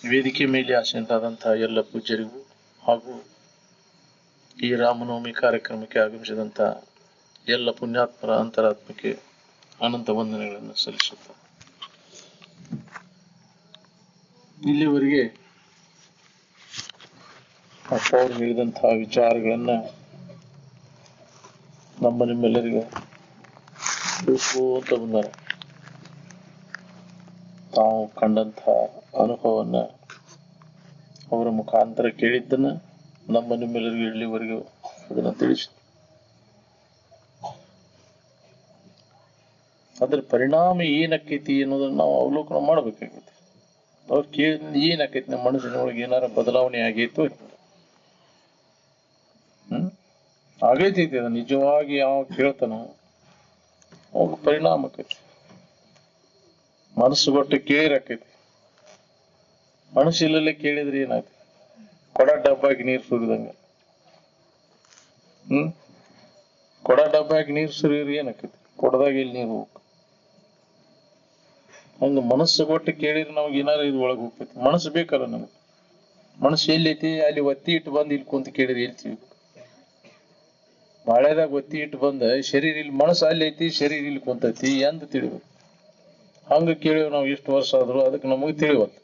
ವೇದಿಕೆ ಮೇಲೆ ಆಸೀನರಾದಂತಹ ಎಲ್ಲ ಪೂಜ್ಯರಿಗೂ ಹಾಗೂ ಈ ರಾಮನವಮಿ ಕಾರ್ಯಕ್ರಮಕ್ಕೆ ಆಗಮಿಸಿದಂತ ಎಲ್ಲ ಪುಣ್ಯಾತ್ಮರ ಅಂತರಾತ್ಮಕ್ಕೆ ಅನಂತ ವಂದನೆಗಳನ್ನು ಸಲ್ಲಿಸುತ್ತ ಇಲ್ಲಿವರೆಗೆ ಅಪ್ಪ ಅವರು ಹೇಳಿದಂತಹ ವಿಚಾರಗಳನ್ನ ನಮ್ಮ ನಿಮ್ಮೆಲ್ಲರಿಗೂ ತಿಳಿಸ್ಕೋತ ಬಂದಾರೆ. ತಾವು ಕಂಡಂತಹ ಅನುಭವವನ್ನ ಅವರ ಮುಖಾಂತರ ಕೇಳಿದ್ದನ್ನ ನಮ್ಮ ನಿಮ್ಮೆಲ್ಲರಿಗೂ ಇಲ್ಲಿವರೆಗೂ ಅದನ್ನ ತಿಳಿಸಿ ಅದ್ರ ಪರಿಣಾಮ ಏನಾಕೈತಿ ಅನ್ನೋದನ್ನ ನಾವು ಅವಲೋಕನ ಮಾಡ್ಬೇಕಾಗೈತಿ. ಅವ್ರು ಕೇಳಿದ ಏನಾಕೈತಿ ನಮ್ಮ ಮನಸ್ಸಿನೊಳಗೆ ಏನಾರ ಬದಲಾವಣೆ ಆಗೈತು ಆಗೈತಿ. ಅದು ನಿಜವಾಗಿ ಯಾವ ಕೇಳ್ತಾನೋ ಅವಾಗ ಪರಿಣಾಮ ಆಕೈತಿ. ಮನಸ್ಸು ಕೊಟ್ಟು ಕೇಳಿರಾಕೈತಿ. ಮನಸ್ಸು ಇಲ್ಲಲ್ಲೇ ಕೇಳಿದ್ರೆ ಏನಾಯ್ತು? ಕೊಡ ಡಬ್ಬಾಗಿ ನೀರು ಸುರಿದಂಗ. ಕೊಡ ಡಬ್ಬಾಗಿ ನೀರು ಸುರಿಯೋರು ಏನಾಕೈತಿ? ಕೊಡದಾಗ ಇಲ್ಲಿ ನೀರು ಹೋಗ್ಬೇಕು. ಹಂಗ ಮನಸ್ಸು ಕೊಟ್ಟು ಕೇಳಿದ್ರೆ ನಮ್ಗೆ ಏನಾರ ಇದು ಒಳಗೆ ಹೋಗ್ತೈತಿ. ಮನಸ್ಸು ಬೇಕಲ್ಲ ನಮ್ಗೆ. ಮನಸ್ಸು ಎಲ್ಲೈತಿ ಅಲ್ಲಿ ಒತ್ತಿ ಇಟ್ಟು ಬಂದು ಇಲ್ಲಿ ಕುಂತ ಕೇಳಿದ್ರೆ ಹೇಳ್ತೀವಿ. ಬಾಳೆದಾಗ ಒತ್ತಿ ಇಟ್ಟು ಬಂದ ಶರೀರ ಇಲ್ಲಿ, ಮನಸ್ಸು ಅಲ್ಲಿ ಐತಿ, ಶರೀರ ಇಲ್ಲಿ ಕುಂತೈತಿ ಎಂದ ತಿಳಿಬೇಕು. ಹಂಗ ಕೇಳಿವ್ ನಾವು ಎಷ್ಟು ವರ್ಷ ಆದ್ರು ಅದಕ್ಕೆ ನಮಗೆ ತಿಳಿವತ್ತು.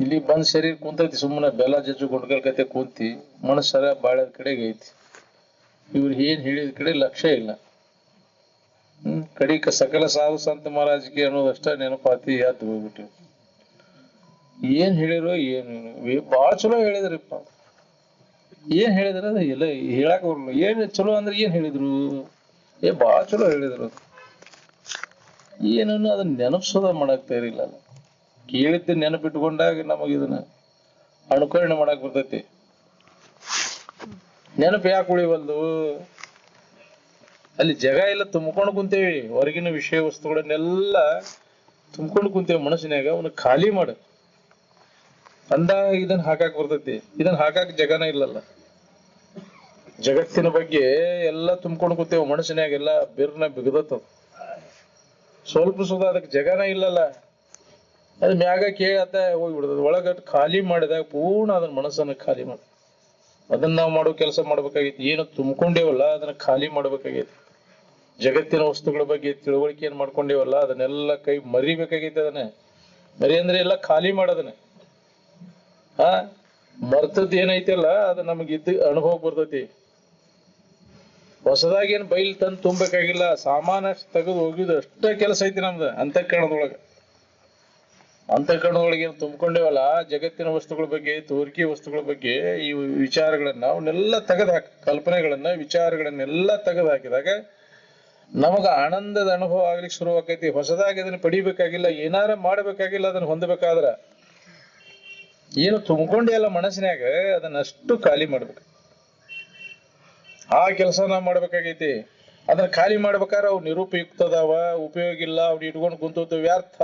ಇಲ್ಲಿ ಬಂದ್ ಶರೀರ ಕುಂತೈತಿ, ಸುಮ್ಮನೆ ಬೆಲ್ಲ ಜಜ್ಜು ಗುಂಡ್ಗಲ್ಕತೆ ಕುಂತಿ ಮನಸ್ಸರ ಬಾಳೆದ ಕಡೆಗೆ ಐತಿ. ಇವ್ರು ಏನ್ ಹೇಳಿದ ಕಡೆ ಲಕ್ಷ್ಯ ಇಲ್ಲ. ಕಡಿಕ ಸಕಲ ಸಾಧು ಸಂತ ಮಹಾರಾಜಕ್ಕೆ ಅನ್ನೋದಷ್ಟ ನೆನಪಾತಿ ಎದ್ದು ಹೋಗ್ಬಿಟ್ಟಿವಿ. ಏನ್ ಹೇಳಿರೋ ಏನು ಬಾಳ ಚಲೋ ಹೇಳಿದ್ರಿಪ್ಪ. ಏನ್ ಹೇಳಿದ್ರ ಅದ ಎಲ್ಲ ಹೇಳಕ್ ಬರಲ್ಲ. ಏನ್ ಚಲೋ ಅಂದ್ರೆ ಏನ್ ಹೇಳಿದ್ರು? ಬಾಳ ಚಲೋ ಹೇಳಿದ್ರು. ಏನನ್ನು ಅದನ್ನ ನೆನಪಿಸೋದ ಮಾಡಕ್ ತಯಾರಿಲ್ಲ. ಕೇಳಿದ್ದ ನೆನಪಿಟ್ಕೊಂಡಾಗ ನಮಗ ಇದನ್ನ ಅನುಕರಣೆ ಮಾಡಕ್ ಬರ್ತೈತಿ. ನೆನಪು ಯಾಕೆ ಉಳಿವಲ್ದು? ಅಲ್ಲಿ ಜಾಗ ಎಲ್ಲ ತುಂಬ್ಕೊಂಡು ಕುಂತೇವಿ. ಹೊರಗಿನ ವಿಷಯ ವಸ್ತುಗಳನ್ನೆಲ್ಲ ತುಂಬ್ಕೊಂಡು ಕುಂತೇವಿ ಮನಸ್ಸಿನಾಗ. ಅವನ್ನ ಖಾಲಿ ಮಾಡ ಅಂದಾಗ ಇದನ್ನ ಹಾಕಾಕ್ ಬರ್ತೈತಿ. ಇದನ್ನ ಹಾಕಾಕ್ ಜಗನ ಇಲ್ಲಲ್ಲ. ಜಗತ್ತಿನ ಬಗ್ಗೆ ಎಲ್ಲ ತುಂಬ್ಕೊಂಡು ಕೂತೇವ ಮನಸ್ಸಿನಾಗ. ಎಲ್ಲ ಬಿರ್ನ ಬಿಗದತ್ತವ. ಸ್ವಲ್ಪ ಸುದ ಅದಕ್ಕೆ ಜಗನ ಇಲ್ಲಲ್ಲ. ಅದ್ ಮ್ಯಾಗ ಕೇಳತ್ತ ಹೋಗ್ಬಿಡ್ತದ. ಒಳಗ ಖಾಲಿ ಮಾಡಿದಾಗ ಪೂರ್ಣ ಅದನ್ನ ಮನಸ್ಸನ್ನ ಖಾಲಿ ಮಾಡ. ಅದನ್ನ ನಾವು ಮಾಡೋ ಕೆಲಸ ಮಾಡ್ಬೇಕಾಗೈತಿ. ಏನು ತುಂಬ್ಕೊಂಡೇವಲ್ಲ ಅದನ್ನ ಖಾಲಿ ಮಾಡ್ಬೇಕಾಗೈತಿ. ಜಗತ್ತಿನ ವಸ್ತುಗಳ ಬಗ್ಗೆ ತಿಳುವಳಿಕೆ ಏನ್ ಮಾಡ್ಕೊಂಡೇವಲ್ಲ ಅದನ್ನೆಲ್ಲ ಕೈ ಮರಿಬೇಕಾಗೈತಿ. ಅದನ್ನ ಮರಿ ಅಂದ್ರೆ ಎಲ್ಲ ಖಾಲಿ ಮಾಡೋದನ್ನ. ಮರ್ತದ್ ಏನೈತಲ್ಲ ಅದು ನಮಗ್ ಇದ್ದ ಅನುಭವ ಬರ್ತೈತಿ. ಹೊಸದಾಗಿ ಏನ್ ಬೈಲ್ ತಂದು ತುಂಬಬೇಕಾಗಿಲ್ಲ. ಸಾಮಾನ ತೆಗೆದು ಹೋಗಿದ್ದು ಅಷ್ಟೇ ಕೆಲಸ ಐತಿ ನಮ್ದು ಅಂತಃಕರಣದೊಳಗ. ಅಂತಃಕರಣದೊಳಗೆ ಏನ್ ತುಂಬ್ಕೊಂಡೇವಲ್ಲ ಜಗತ್ತಿನ ವಸ್ತುಗಳ ಬಗ್ಗೆ, ತೋರಿಕೆ ವಸ್ತುಗಳ ಬಗ್ಗೆ ಈ ವಿಚಾರಗಳನ್ನ ಅವನ್ನೆಲ್ಲ ತೆಗೆದು ಹಾಕಿ, ಕಲ್ಪನೆಗಳನ್ನ ವಿಚಾರಗಳನ್ನೆಲ್ಲ ತೆಗೆದು ಹಾಕಿದಾಗ ನಮಗ ಆನಂದದ ಅನುಭವ ಆಗ್ಲಿಕ್ಕೆ ಶುರು ಆಕೈತಿ. ಹೊಸದಾಗಿ ಅದನ್ನ ಪಡಿಬೇಕಾಗಿಲ್ಲ, ಏನಾರ ಮಾಡ್ಬೇಕಾಗಿಲ್ಲ. ಅದನ್ನ ಹೊಂದಬೇಕಾದ್ರ ಏನು ತುಂಬ್ಕೊಂಡೆ ಅಲ್ಲ ಮನಸ್ಸಿನಾಗ ಅದನ್ನಷ್ಟು ಖಾಲಿ ಮಾಡ್ಬೇಕು. ಆ ಕೆಲಸ ನಾವ್ ಮಾಡ್ಬೇಕಾಗೈತಿ. ಅದನ್ನ ಖಾಲಿ ಮಾಡ್ಬೇಕಾದ್ರೆ ಅವು ನಿರುಪಯುಕ್ತ ಅದಾವ, ಉಪಯೋಗ ಇಲ್ಲ, ಅವ್ನ ಇಟ್ಕೊಂಡು ಕುಂತ ವ್ಯರ್ಥ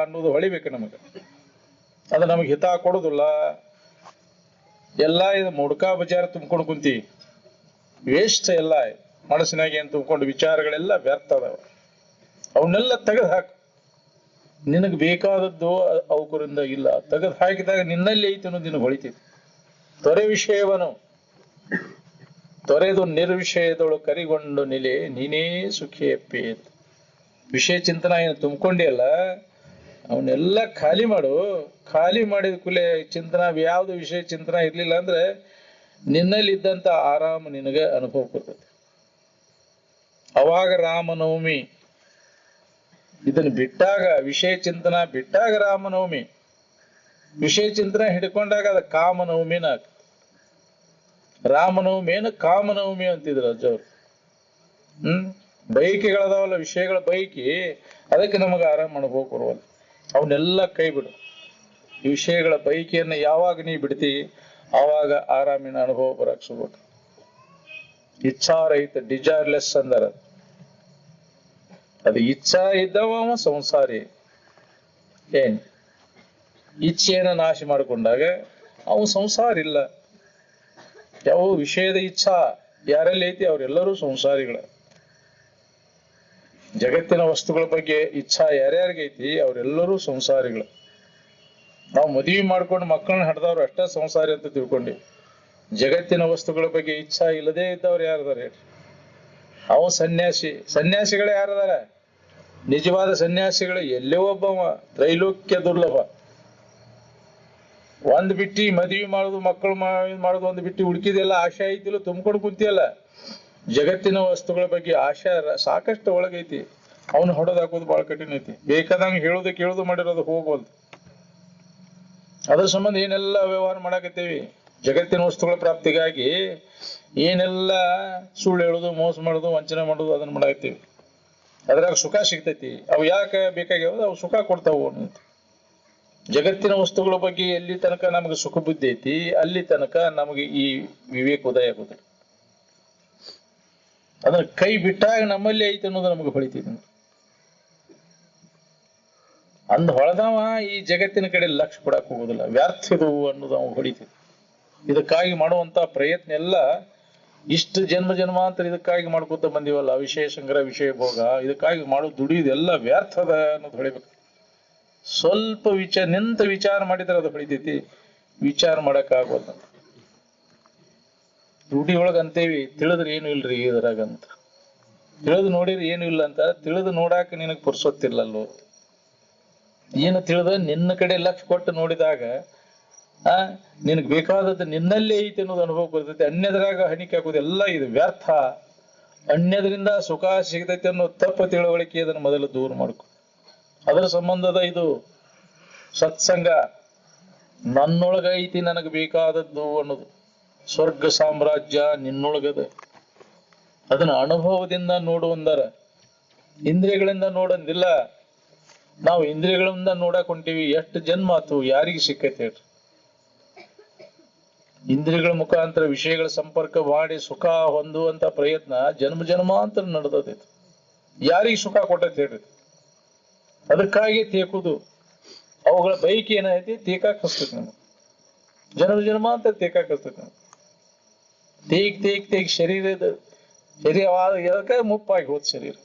ಅನ್ನೋದು ಹೊಳಿಬೇಕು ನಮಗ. ಅದ ನಮಗ್ ಹಿತ ಕೊಡುದಿಲ್ಲ. ಎಲ್ಲಾ ಇದು ಮುಡ್ಕಾ ಬಜಾರ ತುಂಬ್ಕೊಂಡು ಕುಂತಿ ವೇಸ್ಟ್. ಎಲ್ಲ ಮನಸ್ಸಿನಾಗ ಏನ್ ತುಂಬ್ಕೊಂಡು ವಿಚಾರಗಳೆಲ್ಲ ವ್ಯರ್ಥ ಅದಾವ. ಅವನ್ನೆಲ್ಲ ತೆಗೆದು ಹಾಕು. ನಿನಗ್ ಬೇಕಾದದ್ದು ಅವಕರಿಂದ ಇಲ್ಲ. ತೆಗೆದು ಹಾಕಿದಾಗ ನಿನ್ನಲ್ಲಿ ಐತಿ ಅನ್ನೋದು ನಿನಗೆ ಹೊಳಿತೈತಿ. ತೊರೆ ವಿಷಯವನು ತೊರೆದು ನಿರ್ವಿಷಯದೊಳು ಕರಿಗೊಂಡು ನಿಲೆ ನೀನೇ ಸುಖಿಯಪ್ಪೆ. ವಿಷಯ ಚಿಂತನ ಏನು ತುಂಬ್ಕೊಂಡಿಯಲ್ಲ ಅವನ್ನೆಲ್ಲ ಖಾಲಿ ಮಾಡು. ಖಾಲಿ ಮಾಡಿದ ಕೂಲೆ ಚಿಂತನ, ಯಾವ್ದು ವಿಷಯ ಚಿಂತನ ಇರ್ಲಿಲ್ಲ ಅಂದ್ರೆ ನಿನ್ನಲ್ಲಿ ಇದ್ದಂತ ಆರಾಮ ನಿನಗೆ ಅನುಭವ ಕೊಡ್ತದೆ. ಅವಾಗ ರಾಮನವಮಿ ಇದನ್ನ ಬಿಟ್ಟಾಗ, ವಿಷಯ ಚಿಂತನ ಬಿಟ್ಟಾಗ ರಾಮನವಮಿ. ವಿಷಯ ಚಿಂತನ ಹಿಡ್ಕೊಂಡಾಗ ಅದ ಕಾಮನವಮಿನ. ರಾಮನವಮಿಯನ್ನು ಕಾಮನವಮಿ ಅಂತಿದ್ರು ಅಜ್ಜವ್ರು. ಬೈಕಿಗಳದಾವಲ್ಲ, ವಿಷಯಗಳ ಬೈಕಿ, ಅದಕ್ಕೆ ನಮಗ ಆರಾಮ ಅನುಭವ ಕೊಡುವಲ್ಲ. ಅವನ್ನೆಲ್ಲ ಕೈ ಬಿಡು. ಈ ವಿಷಯಗಳ ಬೈಕಿಯನ್ನ ಯಾವಾಗ ನೀ ಬಿಡ್ತಿ ಆವಾಗ ಆರಾಮಿನ ಅನುಭವ ಬರಕ್ ಶುರು. ಇಚ್ಛಾರಹಿತ, ಡಿಸೈರ್ಲೆಸ್ ಅಂದಾರ. ಅದು ಇಚ್ಛಾ ಇದ್ದವ ಸಂಸಾರಿ. ಏನ್ ಇಚ್ಛೆಯನ್ನ ನಾಶ ಮಾಡಿಕೊಂಡಾಗ ಅವು ಸಂಸಾರ ಇಲ್ಲ. ಯಾವ ವಿಷಯದ ಇಚ್ಛಾ ಯಾರಲ್ಲಿ ಐತಿ ಅವರೆಲ್ಲರೂ ಸಂಸಾರಿಗಳ. ಜಗತ್ತಿನ ವಸ್ತುಗಳ ಬಗ್ಗೆ ಇಚ್ಛಾ ಯಾರ್ಯಾರಿಗೈತಿ ಅವರೆಲ್ಲರೂ ಸಂಸಾರಿಗಳು. ನಾವು ಮದುವೆ ಮಾಡ್ಕೊಂಡು ಮಕ್ಕಳನ್ನ ಹಡ್ದವ್ರು ಅಷ್ಟ ಸಂಸಾರಿ ಅಂತ ತಿಳ್ಕೊಂಡಿ. ಜಗತ್ತಿನ ವಸ್ತುಗಳ ಬಗ್ಗೆ ಇಚ್ಛಾ ಇಲ್ಲದೆ ಇದ್ದವ್ರು ಯಾರದಾರೆ? ಅವ ಸನ್ಯಾಸಿ. ಸನ್ಯಾಸಿಗಳು ಯಾರದಾರ? ನಿಜವಾದ ಸನ್ಯಾಸಿಗಳು ಎಲ್ಲೇ ಒಬ್ಬವ. ತ್ರೈಲೋಕ್ಯ ದುರ್ಲಭ. ಒಂದ್ ಬಿಟ್ಟಿ ಮದ್ವಿ ಮಾಡುದು, ಮಕ್ಕಳು ಮಾಡುದು ಒಂದ್ ಬಿಟ್ಟಿ ಉಳ್ಕಿದೆಲ್ಲ ಆಶೆ ಐತಿಲ್ಲ ತುಂಬ್ಕೊಂಡು ಕುಂತಿಯಲ್ಲ. ಜಗತ್ತಿನ ವಸ್ತುಗಳ ಬಗ್ಗೆ ಆಶೆ ಸಾಕಷ್ಟು ಒಳಗೈತಿ. ಅವನು ಹೊಡೆದ್ ಹಾಕೋದು ಬಹಳ ಕಠಿಣ ಐತಿ. ಬೇಕಾದಂಗ ಹೇಳುದು ಕೇಳುದು ಮಾಡಿರೋದು ಹೋಗ್ಬೋದು. ಅದ್ರ ಸಂಬಂಧ ಏನೆಲ್ಲ ವ್ಯವಹಾರ ಮಾಡಾಕತ್ತೀವಿ. ಜಗತ್ತಿನ ವಸ್ತುಗಳ ಪ್ರಾಪ್ತಿಗಾಗಿ ಏನೆಲ್ಲ ಸುಳ್ಳು ಹೇಳುದು, ಮೋಸ ಮಾಡುದು, ವಂಚನೆ ಮಾಡುದು ಅದನ್ನ ಮಾಡಾಕತ್ತೀವಿ. ಅದ್ರಾಗ ಸುಖ ಸಿಗ್ತೈತಿ. ಅವು ಯಾಕೆ ಬೇಕಾಗ್ಯಾವ? ಅವು ಸುಖ ಕೊಡ್ತಾವು ಅಂತ. ಜಗತ್ತಿನ ವಸ್ತುಗಳ ಬಗ್ಗೆ ಎಲ್ಲಿ ತನಕ ನಮಗೆ ಸುಖ ಬುದ್ಧಿ ಐತಿ ಅಲ್ಲಿ ತನಕ ನಮಗೆ ಈ ವಿವೇಕ ಉದಯ ಆಗುದಿಲ್ಲ. ಅದನ್ನ ಕೈ ಬಿಟ್ಟಾಗ ನಮ್ಮಲ್ಲಿ ಐತಿ ಅನ್ನೋದು ನಮಗೆ ಹೊಳಿತೈತಿ. ಅಂದ್ ಹೊಳೆದವ ಈ ಜಗತ್ತಿನ ಕಡೆ ಲಕ್ಷ್ಯ ಕೊಡಕ್ ಹೋಗುದಿಲ್ಲ. ವ್ಯರ್ಥ ಇದು ಅನ್ನೋದು ಅವ್ ಹೊಡಿತೈತಿ. ಇದಕ್ಕಾಗಿ ಮಾಡುವಂತ ಪ್ರಯತ್ನ ಎಲ್ಲ ಇಷ್ಟು ಜನ್ಮ ಜನ್ಮಾಂತರ ಇದಕ್ಕಾಗಿ ಮಾಡ್ಕೊತ ಬಂದಿವಲ್ಲ. ವಿಷಯ ಸಂಗ್ರಹ, ವಿಷಯ ಭೋಗ, ಇದಕ್ಕಾಗಿ ಮಾಡೋ ದುಡಿಯುದೆಲ್ಲ ವ್ಯರ್ಥದ ಅನ್ನೋದು ಹೊಳಿಬೇಕು. ಸ್ವಲ್ಪ ನಿಂತ ವಿಚಾರ ಮಾಡಿದ್ರೆ ಅದು ಹೊಳಿತೈತಿ. ವಿಚಾರ ಮಾಡಕ್ ಆಗೋದ. ರೂಢಿ ಒಳಗ ಅಂತೇವಿ ತಿಳಿದ್ರೆ ಏನು ಇಲ್ರಿ ಇದ್ರಾಗಂತ. ತಿಳಿದು ನೋಡಿದ್ರೆ ಏನು ಇಲ್ಲ ಅಂತ. ತಿಳಿದು ನೋಡಾಕ ನಿನಗ್ ಪುರ್ಸೊತ್ತಿಲ್ಲಲ್ಲೋ. ಏನು ತಿಳಿದ ನಿನ್ನ ಕಡೆ ಲಕ್ಷ್ಯ ಕೊಟ್ಟು ನೋಡಿದಾಗ ನಿನಗ್ ಬೇಕಾದದ್ದು ನಿನ್ನಲ್ಲೇ ಐತಿ ಅನ್ನೋದು ಅನುಭವ ಬರ್ತೈತಿ. ಅನ್ಯದ್ರಾಗ ಹಣಿಕೆ ಹಾಕೋದೆಲ್ಲ ಇದು ವ್ಯರ್ಥ. ಅನ್ಯದ್ರಿಂದ ಸುಖ ಸಿಗತೈತಿ ಅನ್ನೋ ತಪ್ಪು ತಿಳುವಳಿಕೆ ಅದನ್ನು ಮೊದಲು ದೂರ ಮಾಡ್ಕೊ. ಅದರ ಸಂಬಂಧದ ಇದು ಸತ್ಸಂಗ. ನನ್ನೊಳಗ ಐತಿ ನನಗೆ ಬೇಕಾದದ್ದು ಅನ್ನೋದು. ಸ್ವರ್ಗ ಸಾಮ್ರಾಜ್ಯ ನಿನ್ನೊಳಗದ. ಅದನ್ನ ಅನುಭವದಿಂದ ನೋಡುವಂದರ, ಇಂದ್ರಿಯಗಳಿಂದ ನೋಡಂದಿಲ್ಲ. ನಾವು ಇಂದ್ರಿಯಗಳಿಂದ ನೋಡಕ್ ಹೊಂಟಿವಿ. ಎಷ್ಟು ಜನ್ಮ ಆತು, ಯಾರಿಗೆ ಸಿಕ್ಕೈತೆ ಹೇಳ್ರಿ? ಇಂದ್ರಿಯಗಳ ಮುಖಾಂತರ ವಿಷಯಗಳ ಸಂಪರ್ಕ ಮಾಡಿ ಸುಖ ಹೊಂದುವಂತ ಪ್ರಯತ್ನ ಜನ್ಮ ಜನ್ಮಾಂತರ ನಡೆದೈತಿ. ಯಾರಿಗೆ ಸುಖ ಕೊಟ್ಟೈತಿ ಹೇಳ್ರಿ? ಅದಕ್ಕಾಗಿ ತೇಕುದು. ಅವುಗಳ ಬೈಕ್ ಏನೈತಿ? ತೇಕಾಕ್ ಹಸ್ತೈತಿ ನಮ್ಗೆ. ಜನ್ಮ ಜನ್ಮಾಂತರ ತೇಕಾಕ್ ಹಸ್ತೈತಿ ನಮ್ಗೆ. ತೇಗ್ ಶರೀರದ ಶರೀರವಾದ ಮುಪ್ಪಾಗಿ ಹೋದ್ ಶರೀರ.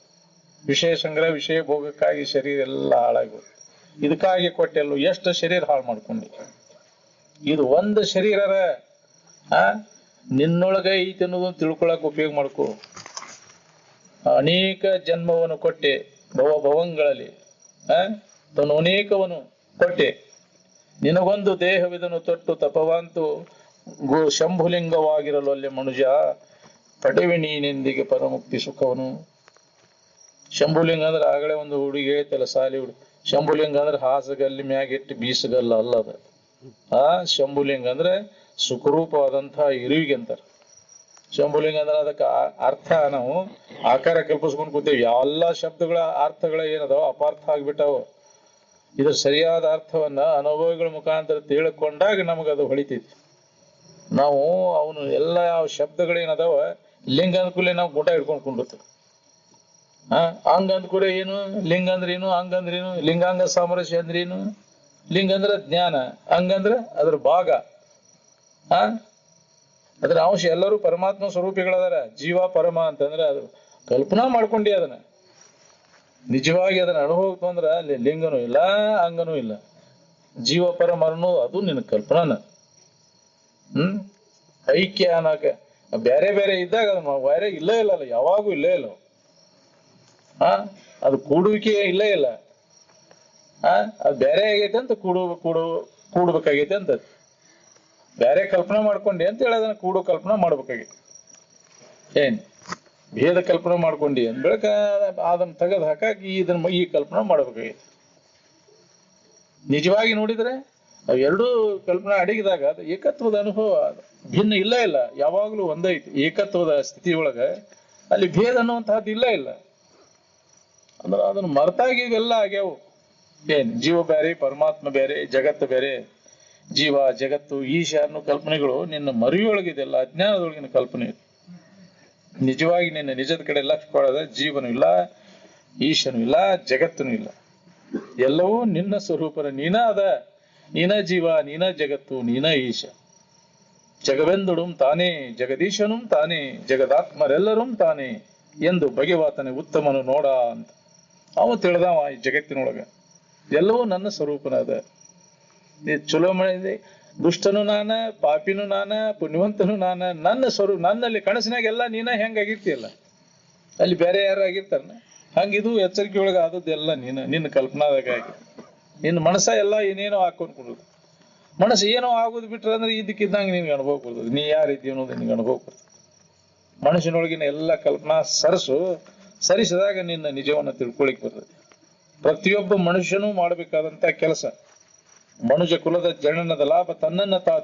ವಿಷಯ ಸಂಗ್ರಹ, ವಿಷಯ ಭೋಗಕ್ಕಾಗಿ ಶರೀರ ಎಲ್ಲ ಹಾಳಾಗಿ ಹೋದ್. ಇದಕ್ಕಾಗಿ ಕೊಟ್ಟೆಲ್ಲೂ ಎಷ್ಟು ಶರೀರ ಹಾಳು ಮಾಡ್ಕೊಂಡಿ. ಇದು ಒಂದು ಶರೀರರ ನಿನ್ನೊಳಗ ಐತಿ ಅನ್ನೋದನ್ನ ತಿಳ್ಕೊಳಕ್ ಉಪಯೋಗ ಮಾಡ್ಕೋ. ಅನೇಕ ಜನ್ಮವನ್ನು ಕೊಟ್ಟೆ ಭವಂಗಳಲ್ಲಿ ತನ್ನ ಅನೇಕವನ್ನು ಕೊಟ್ಟೆ. ನಿನಗೊಂದು ದೇಹವಿದನು ತೊಟ್ಟು ತಪವಂತು ಶಂಭುಲಿಂಗವಾಗಿರಲು ಅಲ್ಲಿ ಮನುಜ ಪಡೆವಿ ನೀನೆಂದಿಗೆ ಪರಮುಕ್ತಿ ಸುಖವನು. ಶಂಭುಲಿಂಗ ಅಂದ್ರೆ ಆಗಲೇ ಒಂದು ಹುಡುಗಿ ಹೇಳ್ತಲ್ಲ, ಸಾಲಿ ಹುಡುಗಿ. ಶಂಭುಲಿಂಗ ಅಂದ್ರೆ ಹಾಸಗಲ್ಲಿ ಮ್ಯಾಗಿಟ್ಟು ಬೀಸಗಲ್ಲ ಅಲ್ಲದ. ಶಂಭುಲಿಂಗ ಅಂದ್ರೆ ಸುಖರೂಪವಾದಂತಹ ಇರುವಿಗೆ ಅಂತಾರ. ಶಂಭುಲಿಂಗ ಅಂದ್ರೆ ಅದಕ್ಕೆ ಅರ್ಥ ನಾವು ಆಕಾರ ಕಲ್ಪಿಸ್ಕೊಂಡು ಕೂತೇವಿ. ಎಲ್ಲ ಶಬ್ದಗಳ ಅರ್ಥಗಳ ಏನದಾವ ಅಪಾರ್ಥ ಆಗ್ಬಿಟ್ಟಾವ. ಇದ್ರ ಸರಿಯಾದ ಅರ್ಥವನ್ನ ಅನುಭವಿಗಳ ಮುಖಾಂತರ ತಿಳ್ಕೊಂಡಾಗ ನಮಗದು ಹೊಳಿತೈತಿ. ನಾವು ಅವನು ಎಲ್ಲ ಶಬ್ದಗಳೇನದಾವ ಲಿಂಗ ಅಂದ್ಕೂಲೆ ನಾವು ಗುಟ ಹಿಡ್ಕೊಂಡು ಕುಂಡಿರ್ತೀವಿ. ಅಂಗ ಅಂದ್ಕೂಲೆ ಏನು? ಲಿಂಗ ಅಂದ್ರೆ ಏನು? ಅಂಗ ಅಂದ್ರೆ ಏನು? ಲಿಂಗಾಂಗ ಸಾಮರಸ್ಯ ಅಂದ್ರೆ ಏನು? ಲಿಂಗ ಅಂದ್ರೆ ಜ್ಞಾನ, ಅಂಗಂದ್ರೆ ಅದ್ರ ಭಾಗ, ಅದ್ರ ಅಂಶ. ಎಲ್ಲರೂ ಪರಮಾತ್ಮ ಸ್ವರೂಪಿಗಳದಾರ. ಜೀವ ಪರಮ ಅಂತಂದ್ರೆ ಅದು ಕಲ್ಪನಾ ಮಾಡ್ಕೊಂಡಿ. ಅದನ್ನ ನಿಜವಾಗಿ ಅದನ್ನ ಅನುಭವಕ್ಕೆ ಬಂದ್ರ ಅಲ್ಲಿ ಲಿಂಗನೂ ಇಲ್ಲ, ಅಂಗನೂ ಇಲ್ಲ. ಜೀವ ಪರಮ ಅನ್ನೋದು ಅದು ನಿನ್ನ ಕಲ್ಪನಾನ. ಐಕ್ಯ ಅನ್ನಕ ಬೇರೆ ಬೇರೆ ಇದ್ದಾಗ ಅದನ್ನ ಬೇರೆ ಇಲ್ಲೇ ಇಲ್ಲ. ಯಾವಾಗೂ ಇಲ್ಲೇ ಇಲ್ಲ. ಅದು ಕೂಡುವಿಕೆ ಇಲ್ಲೇ ಇಲ್ಲ. ಅದು ಬೇರೆ ಆಗೈತೆ ಅಂತ ಕೂಡ್ಬೇಕಾಗೈತೆ ಅಂತ. ಬೇರೆ ಕಲ್ಪನಾ ಮಾಡ್ಕೊಂಡಿ ಅಂತ ಹೇಳಿ ಅದನ್ನ ಕೂಡು ಕಲ್ಪನಾ ಮಾಡ್ಬೇಕಾಗೈತಿ. ಏನ್ ಭೇದ ಕಲ್ಪನಾ ಮಾಡ್ಕೊಂಡಿ ಅಂದ್ ಬೆಳಕ ಅದನ್ನ ತೆಗೆದು ಹಾಕಿ ಇದನ್ನ ಈ ಕಲ್ಪನಾ ಮಾಡ್ಬೇಕಾಗೈತಿ. ನಿಜವಾಗಿ ನೋಡಿದ್ರೆ ಅವೆರಡೂ ಕಲ್ಪನಾ ಅಡಗಿದಾಗ ಅದು ಏಕತ್ವದ ಅನುಭವ. ಭಿನ್ನ ಇಲ್ಲ ಇಲ್ಲ, ಯಾವಾಗ್ಲೂ ಒಂದೈತಿ. ಏಕತ್ವದ ಸ್ಥಿತಿ ಒಳಗ ಅಲ್ಲಿ ಭೇದ ಅನ್ನುವಂತಹದ್ದು ಇಲ್ಲ ಇಲ್ಲ. ಅಂದ್ರೆ ಅದನ್ನ ಮರ್ತಾಗಿ ಇವೆಲ್ಲ ಆಗ್ಯಾವು. ಏನ್ ಜೀವ ಬೇರೆ, ಪರಮಾತ್ಮ ಬೇರೆ, ಜಗತ್ತು ಬೇರೆ. ಜೀವ, ಜಗತ್ತು, ಈಶ ಅನ್ನೋ ಕಲ್ಪನೆಗಳು ನಿನ್ನ ಮರಿಯೊಳಗಿದೆಲ್ಲ ಅಜ್ಞಾನದೊಳಗಿನ ಕಲ್ಪನೆ. ನಿಜವಾಗಿ ನಿನ್ನ ನಿಜದ ಕಡೆ ಲಕ್ಷ್ಯ ಕೊಡದ ಜೀವನೂ ಇಲ್ಲ, ಈಶನೂ ಇಲ್ಲ, ಜಗತ್ತೂ ಇಲ್ಲ. ಎಲ್ಲವೂ ನಿನ್ನ ಸ್ವರೂಪನ. ನೀನ ಅದ. ನೀನ ಜೀವ, ನೀನ ಜಗತ್ತು, ನೀನ ಈಶ. ಜಗವೆಂದುಡುಂ ತಾನೇ, ಜಗದೀಶನೂ ತಾನೇ, ಜಗದಾತ್ಮರೆಲ್ಲರೂ ತಾನೇ. ಎಂದು ಬಗೆವಾತನೆ ಉತ್ತಮನು ನೋಡ ಅಂತ ಅವ ತಿಳಿದವ ಈ ಜಗತ್ತಿನೊಳಗ ಎಲ್ಲವೂ ನನ್ನ ಸ್ವರೂಪನ ಅದ. ಚಲೋ ಮಾಡಿದೆ, ದುಷ್ಟನು ನಾನ, ಪಾಪಿನೂ ನಾನ, ಪುಣ್ಯವಂತನು ನಾನ. ನನ್ನ ಸ್ವರೂಪ ನನ್ನಲ್ಲಿ ಕನಸಿನಾಗ ಎಲ್ಲ ನೀನ ಹೆಂಗಾಗಿರ್ತೀಯಲ್ಲ, ಅಲ್ಲಿ ಬೇರೆ ಯಾರು ಆಗಿರ್ತಾರ ಹಂಗಿದು ಎಚ್ಚರಿಕೆ ಒಳಗ ಆದದ್ದೆಲ್ಲ ನಿನ್ನ ಕಲ್ಪನಾದಾಗ ಆಗಿ ನಿನ್ನ ಮನಸ್ಸ ಎಲ್ಲ ಏನೇನೋ ಹಾಕೊಂಡ್ಕೊಡುದು. ಮನಸ್ಸು ಏನೋ ಆಗೋದು ಬಿಟ್ರೆ ಅಂದ್ರೆ ಇದಕ್ಕಿದ್ದಂಗೆ ನಿನ್ಗೆ ಅನುಭವ ಕೊಡ್ತದೆ, ನೀ ಯಾವ ರೀತಿ ಅನ್ನೋದು ನಿನ್ಗೆ ಅನುಭವ ಕೊಡ್ತದೆ. ಮನುಷ್ಯನೊಳಗಿನ ಎಲ್ಲ ಕಲ್ಪನಾ ಸರಿಸಿದಾಗ ನಿನ್ನ ನಿಜವನ್ನ ತಿಳ್ಕೊಳಿಕ್ ಬರ್ತದೆ. ಪ್ರತಿಯೊಬ್ಬ ಮನುಷ್ಯನೂ ಮಾಡಬೇಕಾದಂತ ಕೆಲಸ, ಮನುಷ್ಯ ಕುಲದ ಜನನದ ಲಾಭ ತನ್ನನ್ನ ತಾ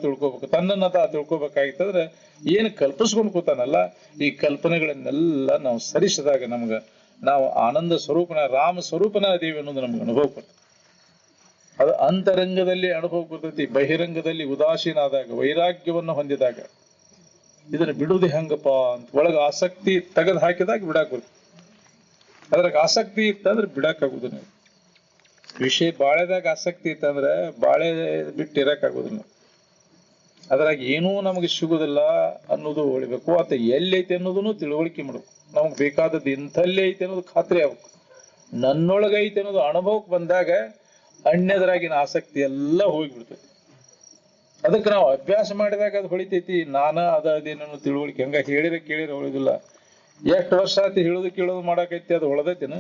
ತಿಳ್ಕೊಬೇಕಾಗಿತ್ತಂದ್ರೆ ಏನು ಕಲ್ಪಿಸ್ಕೊಂಡು ಕೂತಾನಲ್ಲ, ಈ ಕಲ್ಪನೆಗಳನ್ನೆಲ್ಲ ನಾವು ಸರಿಸಿದಾಗ ನಾವು ಆನಂದ ಸ್ವರೂಪನ, ರಾಮ ಸ್ವರೂಪನ ಅದೇವಿ ಅನ್ನೋದು ನಮ್ಗೆ ಅನುಭವ ಬರ್ತದೆ. ಅದು ಅಂತರಂಗದಲ್ಲಿ ಅನುಭವ ಬರ್ತೈತಿ. ಬಹಿರಂಗದಲ್ಲಿ ಉದಾಸೀನ ಆದಾಗ, ವೈರಾಗ್ಯವನ್ನು ಹೊಂದಿದಾಗ ಇದನ್ನ ಬಿಡುವುದು ಹೆಂಗಪ್ಪ ಅಂತ ಒಳಗ ಆಸಕ್ತಿ ತೆಗೆದು ಹಾಕಿದಾಗ ಬಿಡಾಕ್ ಬರ್ತದೆ. ಅದ್ರಾಗ ಆಸಕ್ತಿ ಇತ್ತಂದ್ರೆ ಬಿಡಾಕಾಗುದಿಲ್ಲ. ವಿಷಯ ಬಾಳೆದಾಗ ಆಸಕ್ತಿ ಇತ್ತಂದ್ರೆ ಬಾಳೆ ಬಿಟ್ಟು ಇರಕ್ಕಾಗುದಿಲ್ಲ. ಅದ್ರಾಗ ಏನೂ ನಮಗೆ ಸಿಗುದಿಲ್ಲ ಅನ್ನೋದು ಉಳಿಬೇಕು. ಅಥವಾ ಎಲ್ಲೈತೆ ಅನ್ನೋದನ್ನು ತಿಳುವಳಿಕೆ ಮಾಡ್ಬೇಕು. ನಮಗ್ ಬೇಕಾದದ್ದು ಇಂಥಲ್ಲೇ ಐತೆ ಅನ್ನೋದು ಖಾತ್ರಿ ಆಗ್ಬೇಕು. ನನ್ನೊಳಗೈತೆ ಅನ್ನೋದು ಅನುಭವಕ್ಕೆ ಬಂದಾಗ ಅನ್ಯದ್ರಾಗಿನ ಆಸಕ್ತಿ ಎಲ್ಲ ಹೋಗಿಬಿಡ್ತೈತಿ. ಅದಕ್ಕೆ ನಾವು ಅಭ್ಯಾಸ ಮಾಡಿದಾಗ ಅದು ಹೊಳಿತೈತಿ. ಅದೇನೋ ತಿಳುವಳಿಕೆ ಹಂಗ ಕೇಳಿರ ಹೊಳಿದಿಲ್ಲ. ಎಷ್ಟು ವರ್ಷ ಆಯ್ತು ಹೇಳೋದು ಮಾಡಾಕೈತಿ, ಅದು ಹೊಳದೈತಿನ?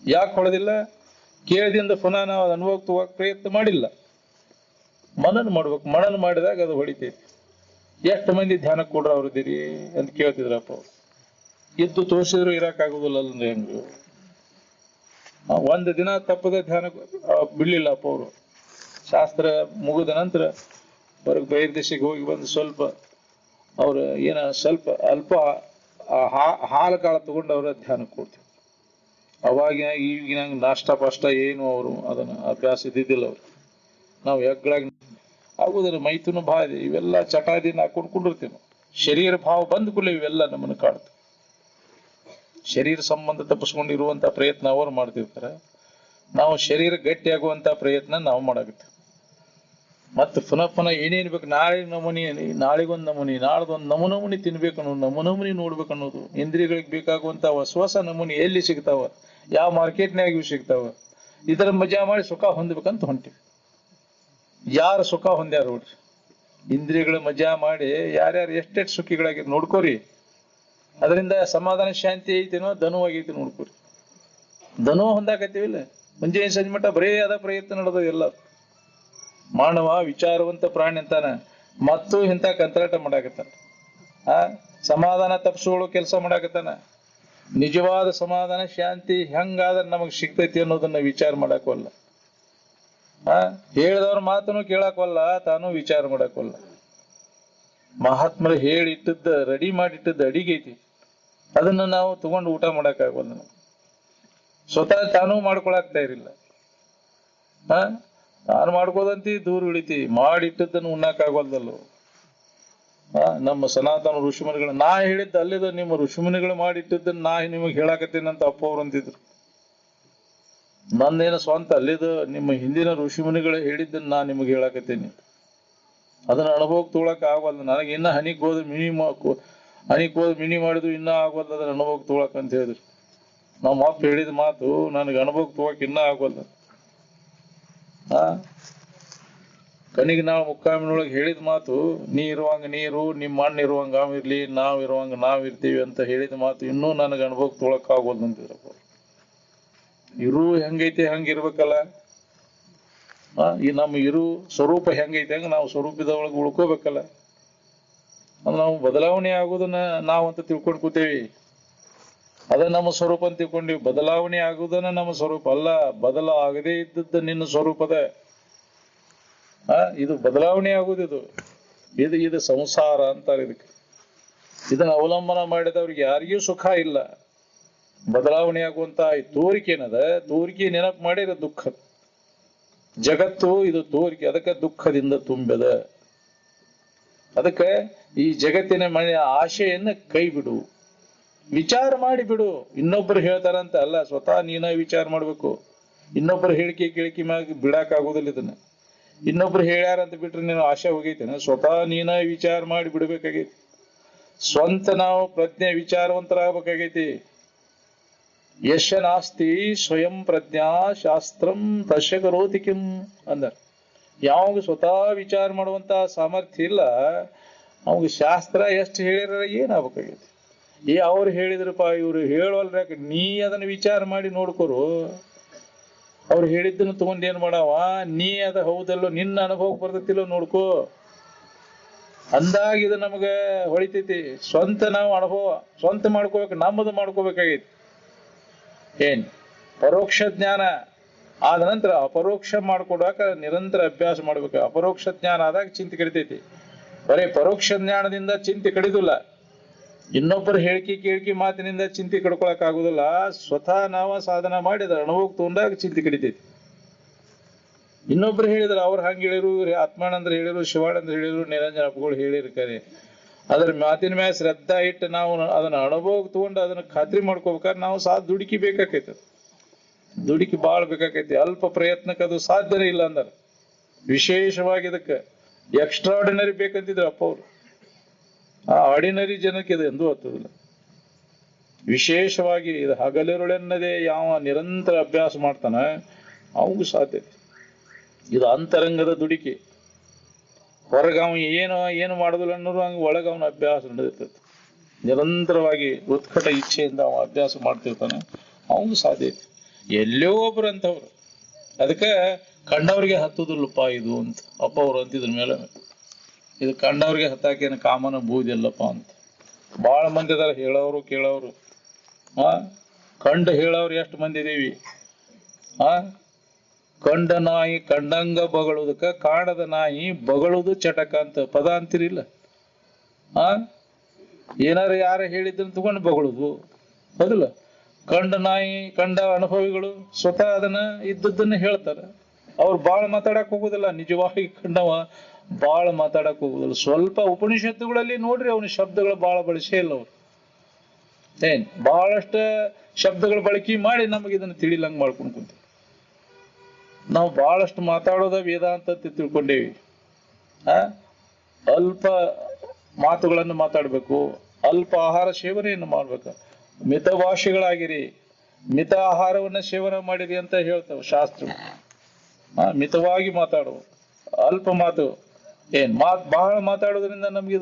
ಯಾಕೆ ಹೊಳೆದಿಲ್ಲ? ಕೇಳಿದಿಂದ ಪುನಃ ನಾವು ಅದು ಅನುಭವಕ್ಕೆ ತಗೋಕ್ ಪ್ರಯತ್ನ ಮಾಡಿಲ್ಲ. ಮನನ ಮಾಡ್ಬೇಕು. ಮನನ ಮಾಡಿದಾಗ ಅದು ಹೊಳಿತೈತಿ. ಎಷ್ಟು ಮಂದಿ ಧ್ಯಾನ ಕೊಡ್ರ ಅವ್ರದಿರಿ ಅಂತ ಕೇಳ್ತಿದ್ರಪ್ಪ ಅವ್ರು. ಇದ್ದು ತೋರಿಸಿದ್ರು ಇರಕ್ಕಾಗುದಿಲ್ಲ ಅಂದ್ರೆ ಹೆಂಗ? ಒಂದು ದಿನ ತಪ್ಪದೆ ಧ್ಯಾನ ಬಿಡ್ಲಿಲ್ಲಪ್ಪ ಅವರು. ಶಾಸ್ತ್ರ ಮುಗಿದ ನಂತರ ಹೊರಗೆ ಬಹಿರ್ದೇಶಕ್ಕೆ ಹೋಗಿ ಬಂದು ಸ್ವಲ್ಪ ಅವ್ರ ಅಲ್ಪ ಹಾಲು ಕಾಳ ತಗೊಂಡು ಅವ್ರ ಧ್ಯಾನಕ್ಕೆ ಕೊಡ್ತೀವಿ. ಅವಾಗಿನ ಈಗಿನ ನಾಷ್ಟ ಪಾಷ್ಟ ಏನು ಅವರು ಅದನ್ನ ಅಭ್ಯಾಸ ಇದ್ದಿದ್ದಿಲ್ಲ ಅವ್ರು. ನಾವು ಎಗ್ಗಳಾಗಿ ಆಗುದಿಲ್ಲ. ಮೈತುನ ಭಾವ ಇದೆ, ಇವೆಲ್ಲ ಚಟಾದಿನ ಹಾಕೊಂಡ್ಕೊಂಡಿರ್ತೀವಿ ನಾವು. ಶರೀರ ಭಾವ ಬಂದ ಕೂಡಲೇ ಇವೆಲ್ಲ ನಮ್ಮನ್ನು ಕಾಡ್ತವೆ. ಶರೀರ ಸಂಬಂಧ ತಪ್ಪಿಸ್ಕೊಂಡಿರುವಂತ ಪ್ರಯತ್ನ ಅವರು ಮಾಡ್ತಿರ್ತಾರೆ. ನಾವು ಶರೀರ ಗಟ್ಟಿಯಾಗುವಂತ ಪ್ರಯತ್ನ ನಾವು ಮಾಡಾಗುತ್ತೆ. ಮತ್ತೆ ಪುನಃ ಏನೇನ್ ಬೇಕು, ನಾಳಿಗೊಂದು ನಮೂನಿ, ನಾಳ್ದೊಂದು ನಮೂನಿ ತಿನ್ಬೇಕು ಅನ್ನೋದು, ನಮೂನಿ ನೋಡ್ಬೇಕು ಅನ್ನೋದು, ಇಂದ್ರಿಯಗಳಿಗೆ ಬೇಕಾಗುವಂತ ಹೊಸ ನಮೂನಿ ಎಲ್ಲಿ ಸಿಗ್ತಾವ, ಯಾವ ಮಾರ್ಕೆಟ್ನಾಗ ಇವು ಸಿಗ್ತಾವ, ಇದರ ಮಜಾ ಮಾಡಿ ಸುಖ ಹೊಂದ್ಬೇಕಂತ ಹೊಂಟಿವಿ. ಯಾರು ಸುಖ ಹೊಂದ್ಯಾರ ನೋಡ್ರಿ, ಇಂದ್ರಿಯಗಳ ಮಜಾ ಮಾಡಿ ಯಾರ್ಯಾರು ಎಷ್ಟೆಷ್ಟು ಸುಖಿಗಳಾಗಿ ನೋಡ್ಕೋರಿ. ಅದರಿಂದ ಸಮಾಧಾನ ಶಾಂತಿ ಐತೇನೋ, ಧನುವಾಗೈತಿ ನೋಡ್ಕೋರಿ. ಧನು ಹೊಂದಾಕತ್ತೀವಿಲ್ಲ, ಮುಂಜಾನೆ ಸಂಜೆ ಮಟ್ಟ ಬರೇ ಅದ ಪ್ರಯತ್ನ ನಡೆದ. ಎಲ್ಲ ಮಾನವ ವಿಚಾರವಂತ ಪ್ರಾಣಿ ಅಂತಾನ, ಮತ್ತು ಇಂಥ ಕಂತ್ರಾಟ ಮಾಡಾಕತ್ತಾನ. ಸಮಾಧಾನ ತಪ್ಪಿಸ್ಕೊಳ್ಳೋ ಕೆಲಸ ಮಾಡಾಕತ್ತಾನ. ನಿಜವಾದ ಸಮಾಧಾನ ಶಾಂತಿ ಹೆಂಗಾದ್ರೆ ನಮಗ್ ಸಿಗ್ತೈತಿ ಅನ್ನೋದನ್ನ ವಿಚಾರ ಮಾಡಾಕವಲ್ಲ. ಹೇಳಿದವ್ರ ಮಾತನ್ನು ಕೇಳಾಕವಲ್ಲ, ತಾನು ವಿಚಾರ ಮಾಡಾಕವಲ್ಲ. ಮಹಾತ್ಮರು ಹೇಳಿಟ್ಟದ್ದ, ರೆಡಿ ಮಾಡಿಟ್ಟದ್ದ ಅಡಿಗೆ ಐತಿ, ಅದನ್ನ ನಾವು ತಗೊಂಡು ಊಟ ಮಾಡಕ್ಕಾಗವಲ್ಲ. ಸ್ವತಃ ತಾನೂ ಮಾಡ್ಕೊಳಕ್ತಾ ಇರಲಿಲ್ಲ. ತಾನು ಮಾಡ್ಕೋದಂತಿ ದೂರ ಉಳಿತಿ, ಮಾಡಿಟ್ಟದ್ದನ್ನು ಉಣ್ಣಕ್ಕಾಗವಲ್ದಲ್ಲೋ. ನಮ್ಮ ಸನಾತನ ಋಷಿಮುನಿಗಳು, ನಾ ಹೇಳಿದ್ದ ಅಲ್ಲಿದ, ನಿಮ್ಮ ಋಷಿಮುನಿಗಳು ಮಾಡಿಟ್ಟದ್ದನ್ನ ನಾ ನಿಮಗ್ ಹೇಳಾಕತ್ತೇನಂತ ಅಪ್ಪ ಅವ್ರು ಅಂತಿದ್ರು. ನಂದೇನ ಸ್ವಂತ ಅಲ್ಲಿದ, ನಿಮ್ಮ ಹಿಂದಿನ ಋಷಿಮುನಿಗಳು ಹೇಳಿದ್ದನ್ನ ನಾ ನಿಮಗ್ ಹೇಳಾಕತ್ತೇನಿ. ಅದನ್ನ ಅನುಭವಕ್ಕೆ ತಗೊಳಕ್ ಆಗವಲ್ದು. ನನಗೆ ಇನ್ನ ಹನಿಗ್ ಹೋದ್ ಮಿನಿ ಮಾಡಿದ್ರು ಇನ್ನ ಆಗವಲ್ದು ಅದನ್ನ ಅನುಭವಕ್ಕೆ ತಗೊಳಕ್ ಅಂತ ಹೇಳಿದ್ರು. ನಮ್ಮ ಅಪ್ಪ ಹೇಳಿದ ಮಾತು ನನಗೆ ಅನುಭವಕ್ಕೆ ತಗೋಕ್ ಇನ್ನ ಆಗವಲ್ದು. ಕಣಿಗೆ ನಾವು ಮುಕ್ಕಾಮಿನೊಳಗೆ ಹೇಳಿದ ಮಾತು, ನೀ ಇರುವಂಗ ನೀರು, ನಿಮ್ಮ ಅಣ್ಣ ಇರುವಂಗ ಅವ್ ಇರ್ಲಿ, ನಾವ್ ಇರುವಂಗ ನಾವ್ ಇರ್ತೀವಿ ಅಂತ ಹೇಳಿದ ಮಾತು ಇನ್ನೂ ನನಗೆ ಅನುಭವಕ್ಕೆ ತಗೊಳಕ್ ಆಗೋದು ಅಂತಿದ್ರಪ್ಪ. ಇರು ಹೆಂಗೈತೆ ಹಂಗಿರ್ಬೇಕಲ್ಲ. ಈ ನಮ್ಮ ಸ್ವರೂಪ ಹೆಂಗೈತೆ ಹಂಗ ನಾವು ಸ್ವರೂಪದೊಳಗೆ ಉಳ್ಕೋಬೇಕಲ್ಲ. ನಾವು ಬದಲಾವಣೆ ಆಗೋದನ್ನ ನಾವಂತ ತಿಳ್ಕೊಂಡು ಕೂತೇವಿ. ಅದ ನಮ್ಮ ಸ್ವರೂಪ ಅಂತ ತಿಳ್ಕೊಂಡಿವಿ. ಬದಲಾವಣೆ ಆಗುದನ್ನ ನಮ್ಮ ಸ್ವರೂಪ ಅಲ್ಲ, ಆಗದೇ ಇದ್ದದ್ದು ನಿನ್ನ ಸ್ವರೂಪದ. ಇದು ಬದಲಾವಣೆ ಆಗುದಿದು. ಇದು ಸಂಸಾರ ಅಂತಾರೆ ಇದಕ್ಕೆ. ಇದನ್ನ ಅವಲಂಬನ ಮಾಡಿದವ್ರಿಗೆ ಯಾರಿಗೂ ಸುಖ ಇಲ್ಲ. ಬದಲಾವಣೆ ಆಗುವಂತ ಈ ತೋರಿಕೆ ಏನದ, ತೋರಿಕೆ ನೆನಪು ಮಾಡಿದ ದುಃಖ. ಜಗತ್ತು ಇದು ತೋರಿಕೆ, ಅದಕ್ಕೆ ದುಃಖದಿಂದ ತುಂಬಿದ. ಅದಕ್ಕೆ ಈ ಜಗತ್ತಿನ ಮನೆಯ ಆಶೆಯನ್ನ ಕೈ ಬಿಡು, ವಿಚಾರ ಮಾಡಿ ಬಿಡು. ಇನ್ನೊಬ್ರು ಹೇಳ್ತಾರಂತ ಅಲ್ಲ, ಸ್ವತಃ ನೀನ ವಿಚಾರ ಮಾಡ್ಬೇಕು. ಇನ್ನೊಬ್ರು ಹೇಳಿಕೆ ಮ್ಯಾಗ ಬಿಡಾಕ್ ಆಗುದಿಲ್ಲ ಇದನ್ನ. ಇನ್ನೊಬ್ರು ಹೇಳ್ಯಾರಂತ ಬಿಟ್ರೆ ನೀನು ಆಶೆ ಹೋಗೈತೇನ? ಸ್ವತಃ ನೀನ ವಿಚಾರ ಮಾಡಿ ಬಿಡ್ಬೇಕಾಗೈತಿ. ಸ್ವಂತ ನಾವು ಪ್ರಜ್ಞೆ ವಿಚಾರವಂತರಾಗಬೇಕಾಗೈತಿ. ಯಶ ನಾಸ್ತಿ ಸ್ವಯಂ ಪ್ರಜ್ಞಾ ಶಾಸ್ತ್ರಂ ತಸ್ಯ ಕರೋತಿ ಕಿಂ ಅಂದ. ಯಾವಾಗ ಸ್ವತಃ ವಿಚಾರ ಮಾಡುವಂತ ಸಾಮರ್ಥ್ಯ ಇಲ್ಲ, ಅವಾಗ ಶಾಸ್ತ್ರ ಎಷ್ಟು ಹೇಳಿರ ಏನಾಗಬೇಕಾಗೈತಿ. ಅವ್ರು ಹೇಳಿದ್ರಪ್ಪ ಇವ್ರು ಹೇಳೋಲ್ರ, ನೀ ಅದನ್ನ ವಿಚಾರ ಮಾಡಿ ನೋಡ್ಕೊರು. ಅವ್ರು ಹೇಳಿದ್ದನ್ನು ತಗೊಂಡ್ ಏನ್ ಮಾಡವ, ನೀ ಅದ ಹೌದಲ್ಲೋ, ನಿನ್ನ ಅನುಭವಕ್ಕೆ ಬರ್ತೈತಿಲ್ಲೋ ನೋಡ್ಕೋ ಅಂದಾಗ ಇದು ನಮಗ ಹೊಳಿತೈತಿ. ಸ್ವಂತ ನಾವು ಅನುಭವ ಸ್ವಂತ ಮಾಡ್ಕೋಬೇಕು, ನಮ್ಮದು ಮಾಡ್ಕೋಬೇಕಾಗೈತಿ. ಏನ್ ಪರೋಕ್ಷ ಜ್ಞಾನ ಆದ ನಂತರ ಅಪರೋಕ್ಷ ಮಾಡ್ಕೊಡಾಕ ನಿರಂತರ ಅಭ್ಯಾಸ ಮಾಡ್ಬೇಕು. ಅಪರೋಕ್ಷ ಜ್ಞಾನ ಆದಾಗ ಚಿಂತೆ ಕಡಿತೈತಿ. ಬರೀ ಪರೋಕ್ಷ ಜ್ಞಾನದಿಂದ ಚಿಂತೆ ಕಡಿದಿಲ್ಲ, ಇನ್ನೊಬ್ಬರ ಹೇಳಿಕೆ ಕೇಳಿಕೆ ಮಾತಿನಿಂದ ಚಿಂತೆ ಕಡ್ಕೊಳಕ್ ಆಗುದಿಲ್ಲ. ಸ್ವತಃ ನಾವ ಸಾಧನ ಮಾಡಿ ಅದ್ರ ಅನುಭವಕ್ಕೆ ತಗೊಂಡಾಗ ಚಿಂತೆ ಕಡಿತೈತಿ. ಇನ್ನೊಬ್ರು ಹೇಳಿದ್ರು, ಅವ್ರು ಹಂಗ ಹೇಳಿರು, ಆತ್ಮಾನಂದ್ರ ಹೇಳಿರು, ಶಿವಾನಂದ್ರ ಹೇಳಿರು, ನಿರಂಜನ ಅಪ್ಪಗಳು ಹೇಳಿರ್ತಾರೆ. ಅದ್ರ ಮಾತಿನ ಮ್ಯಾಲ ಶ್ರದ್ಧಾ ಇಟ್ಟು ನಾವು ಅದನ್ನ ಅನುಭವಕ್ಕೆ ತಗೊಂಡು ಅದನ್ನ ಖಾತ್ರಿ ಮಾಡ್ಕೋಬೇಕಾದ್ರೆ ನಾವು ದುಡುಕಿ ಬೇಕಾಕೈತಿ. ದುಡುಕಿ ಬಾಳ್ ಬೇಕಾಕೈತಿ. ಅಲ್ಪ ಪ್ರಯತ್ನಕ್ಕೆ ಅದು ಸಾಧ್ಯನೇ ಇಲ್ಲ ಅಂದಾರ. ವಿಶೇಷವಾಗಿ ಇದಕ್ಕೆ ಎಕ್ಸ್ಟ್ರಾರ್ಡಿನರಿ ಬೇಕಂತಿದ್ರು ಅಪ್ಪ ಅವ್ರು. ಆ ಆರ್ಡಿನರಿ ಜನಕ್ಕೆ ಇದು ಎಂದೂ ಹತ್ತದಿಲ್ಲ. ವಿಶೇಷವಾಗಿ ಇದು ಹಗಲಿರುಳೆನ್ನದೇ ಯಾವ ನಿರಂತರ ಅಭ್ಯಾಸ ಮಾಡ್ತಾನ ಅವಂಗೂ ಸಾಧ್ಯತೆ. ಇದು ಅಂತರಂಗದ ದುಡಿಕೆ. ಹೊರಗ ಅವ ಏನು ಮಾಡುದಿಲ್ಲ ಅನ್ನೋರು ಹಂಗ ಒಳಗ ಅವನ ಅಭ್ಯಾಸ ನಡೆದಿರ್ತೈತಿ. ನಿರಂತರವಾಗಿ ಉತ್ಕಟ ಇಚ್ಛೆಯಿಂದ ಅವ ಅಭ್ಯಾಸ ಮಾಡ್ತಿರ್ತಾನೆ, ಅವಂಗೂ ಸಾಧ್ಯತೆ. ಎಲ್ಲೋ ಒಬ್ರು ಅಂತವ್ರು. ಅದಕ್ಕೆ ಕಂಡವ್ರಿಗೆ ಹತ್ತುದಿಲ್ಲಪ್ಪ ಇದು ಅಂತ ಅಪ್ಪ ಅವ್ರು ಅಂತಿದ್ರ ಮೇಲೆ. ಇದು ಕಂಡವ್ರಿಗೆ ಹತ್ತಾಕೇನು ಕಾಮನ ಬೂದಿಲ್ಲಪ್ಪ ಅಂತ. ಬಾಳ ಮಂದಿ ಅದಾರ ಹೇಳೋರು ಕೇಳೋರು. ಕಂಡು ಹೇಳೋರು ಎಷ್ಟು ಮಂದಿ ಇದೀವಿ. ಕಂಡ ನಾಯಿ ಕಂಡಂಗ ಬಗಳುದಕ್ಕ, ಕಾಣದ ನಾಯಿ ಬಗಳುದು ಚಟಕ ಅಂತ ಪದ ಅಂತಿರಿಲ್ಲ. ಏನಾರ ಯಾರ ಹೇಳಿದ್ದನ್ನು ತಗೊಂಡು ಬಗಳುದು ಹೌದಿಲ್ಲ. ಕಂಡ ನಾಯಿ ಕಂಡ ಅನುಭವಿಗಳು ಸ್ವತಃ ಅದನ್ನ ಇದ್ದದ್ದನ್ನ ಹೇಳ್ತಾರ. ಅವ್ರು ಬಾಳ ಮಾತಾಡಕ್ ಹೋಗುದಿಲ್ಲ. ನಿಜವಾಗಿ ಕಂಡವ ಬಾಳ ಮಾತಾಡಕ್ ಹೋಗುದಿಲ್ಲ. ಸ್ವಲ್ಪ ಉಪನಿಷತ್ತುಗಳಲ್ಲಿ ನೋಡ್ರಿ ಅವನ ಶಬ್ದಗಳು ಬಾಳ ಬಳಸೇ ಇಲ್ಲ. ಅವ್ರು ಬಹಳಷ್ಟ ಶಬ್ದಗಳ ಬಳಕೆ ಮಾಡಿ ನಮಗೆ ಇದನ್ನ ತಿಳಿಲಂಗ್ ಮಾಡ್ಕೊಂಡು ಕುಂತೀವಿ. ನಾವು ಬಹಳಷ್ಟು ಮಾತಾಡೋದ ವೇದಾಂತ ಅಂತ ತಿಳ್ಕೊಂಡೇವಿ. ಅಲ್ಪ ಮಾತುಗಳನ್ನು ಮಾತಾಡ್ಬೇಕು, ಅಲ್ಪ ಆಹಾರ ಸೇವನೆಯನ್ನು ಮಾಡ್ಬೇಕು. ಮಿತಭಾಷಿಗಳಾಗಿರಿ, ಮಿತ ಆಹಾರವನ್ನ ಸೇವನೆ ಮಾಡಿರಿ ಅಂತ ಹೇಳ್ತಾವ ಶಾಸ್ತ್ರ. ಮಿತವಾಗಿ ಮಾತಾಡುವ, ಅಲ್ಪ ಮಾತು. ಬಹಳ ಮಾತಾಡೋದ್ರಿಂದ ನಮ್ಗೆ